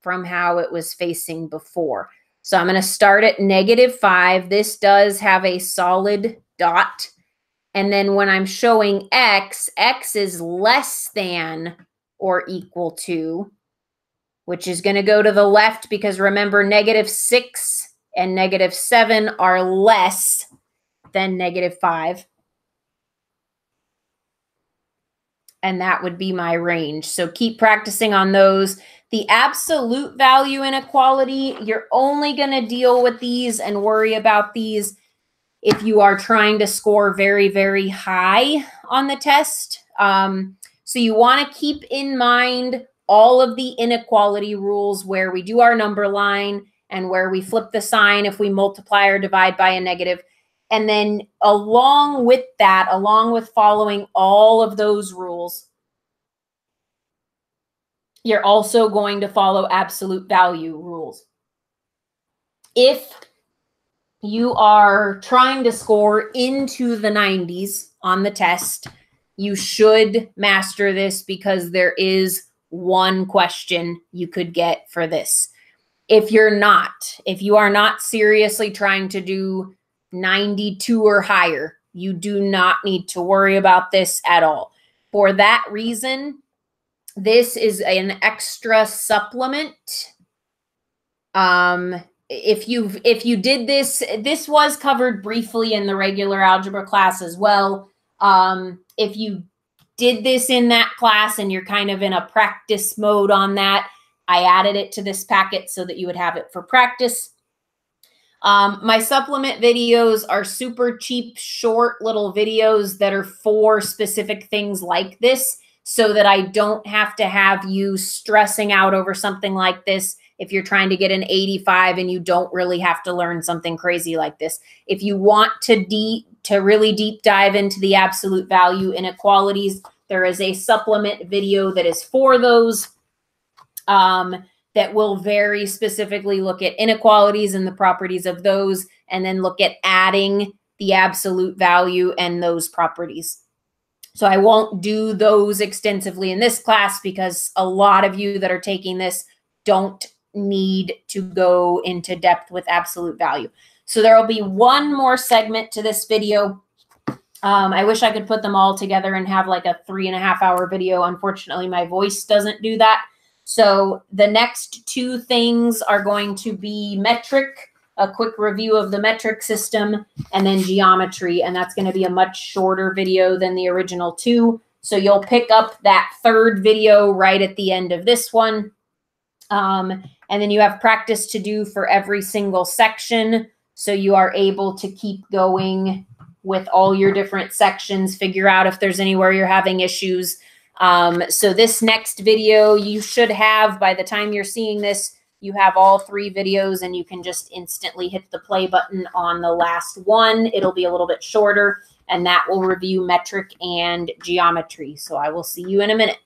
from how it was facing before. So I'm going to start at -5. This does have a solid dot. And then when I'm showing X, X is less than or equal to, which is going to go to the left because remember, -6 and -7 are less than -5. And that would be my range. So keep practicing on those. The absolute value inequality, you're only going to deal with these and worry about these if you are trying to score very, very high on the test. So you want to keep in mind all of the inequality rules where we do our number line and where we flip the sign if we multiply or divide by a negative. And then along with that, along with following all of those rules, you're also going to follow absolute value rules. If you are trying to score into the 90s on the test, you should master this because there is one question you could get for this. If you are not seriously trying to do 92 or higher, you do not need to worry about this at all. For that reason, this is an extra supplement. If you did this was covered briefly in the regular algebra class as well. If you did this in that class and you're kind of in a practice mode on that, I added it to this packet so that you would have it for practice. My supplement videos are super cheap, short little videos that are for specific things like this so that I don't have to have you stressing out over something like this if you're trying to get an 85 and you don't really have to learn something crazy like this. If you want to really deep dive into the absolute value inequalities, there is a supplement video that is for those that will very specifically look at inequalities and the properties of those, and then look at adding the absolute value and those properties. So I won't do those extensively in this class because a lot of you that are taking this don't need to go into depth with absolute value. So there will be one more segment to this video. I wish I could put them all together and have like a 3.5-hour video. Unfortunately, my voice doesn't do that. So the next two things are going to be metric, a quick review of the metric system, and then geometry. And that's going to be a much shorter video than the original two. So you'll pick up that third video right at the end of this one. And then you have practice to do for every single section. So you are able to keep going with all your different sections, figure out if there's anywhere you're having issues. So this next video you should have, by the time you're seeing this, you have all 3 videos and you can just instantly hit the play button on the last one. It'll be a little bit shorter and that will review metric and geometry. So I will see you in a minute.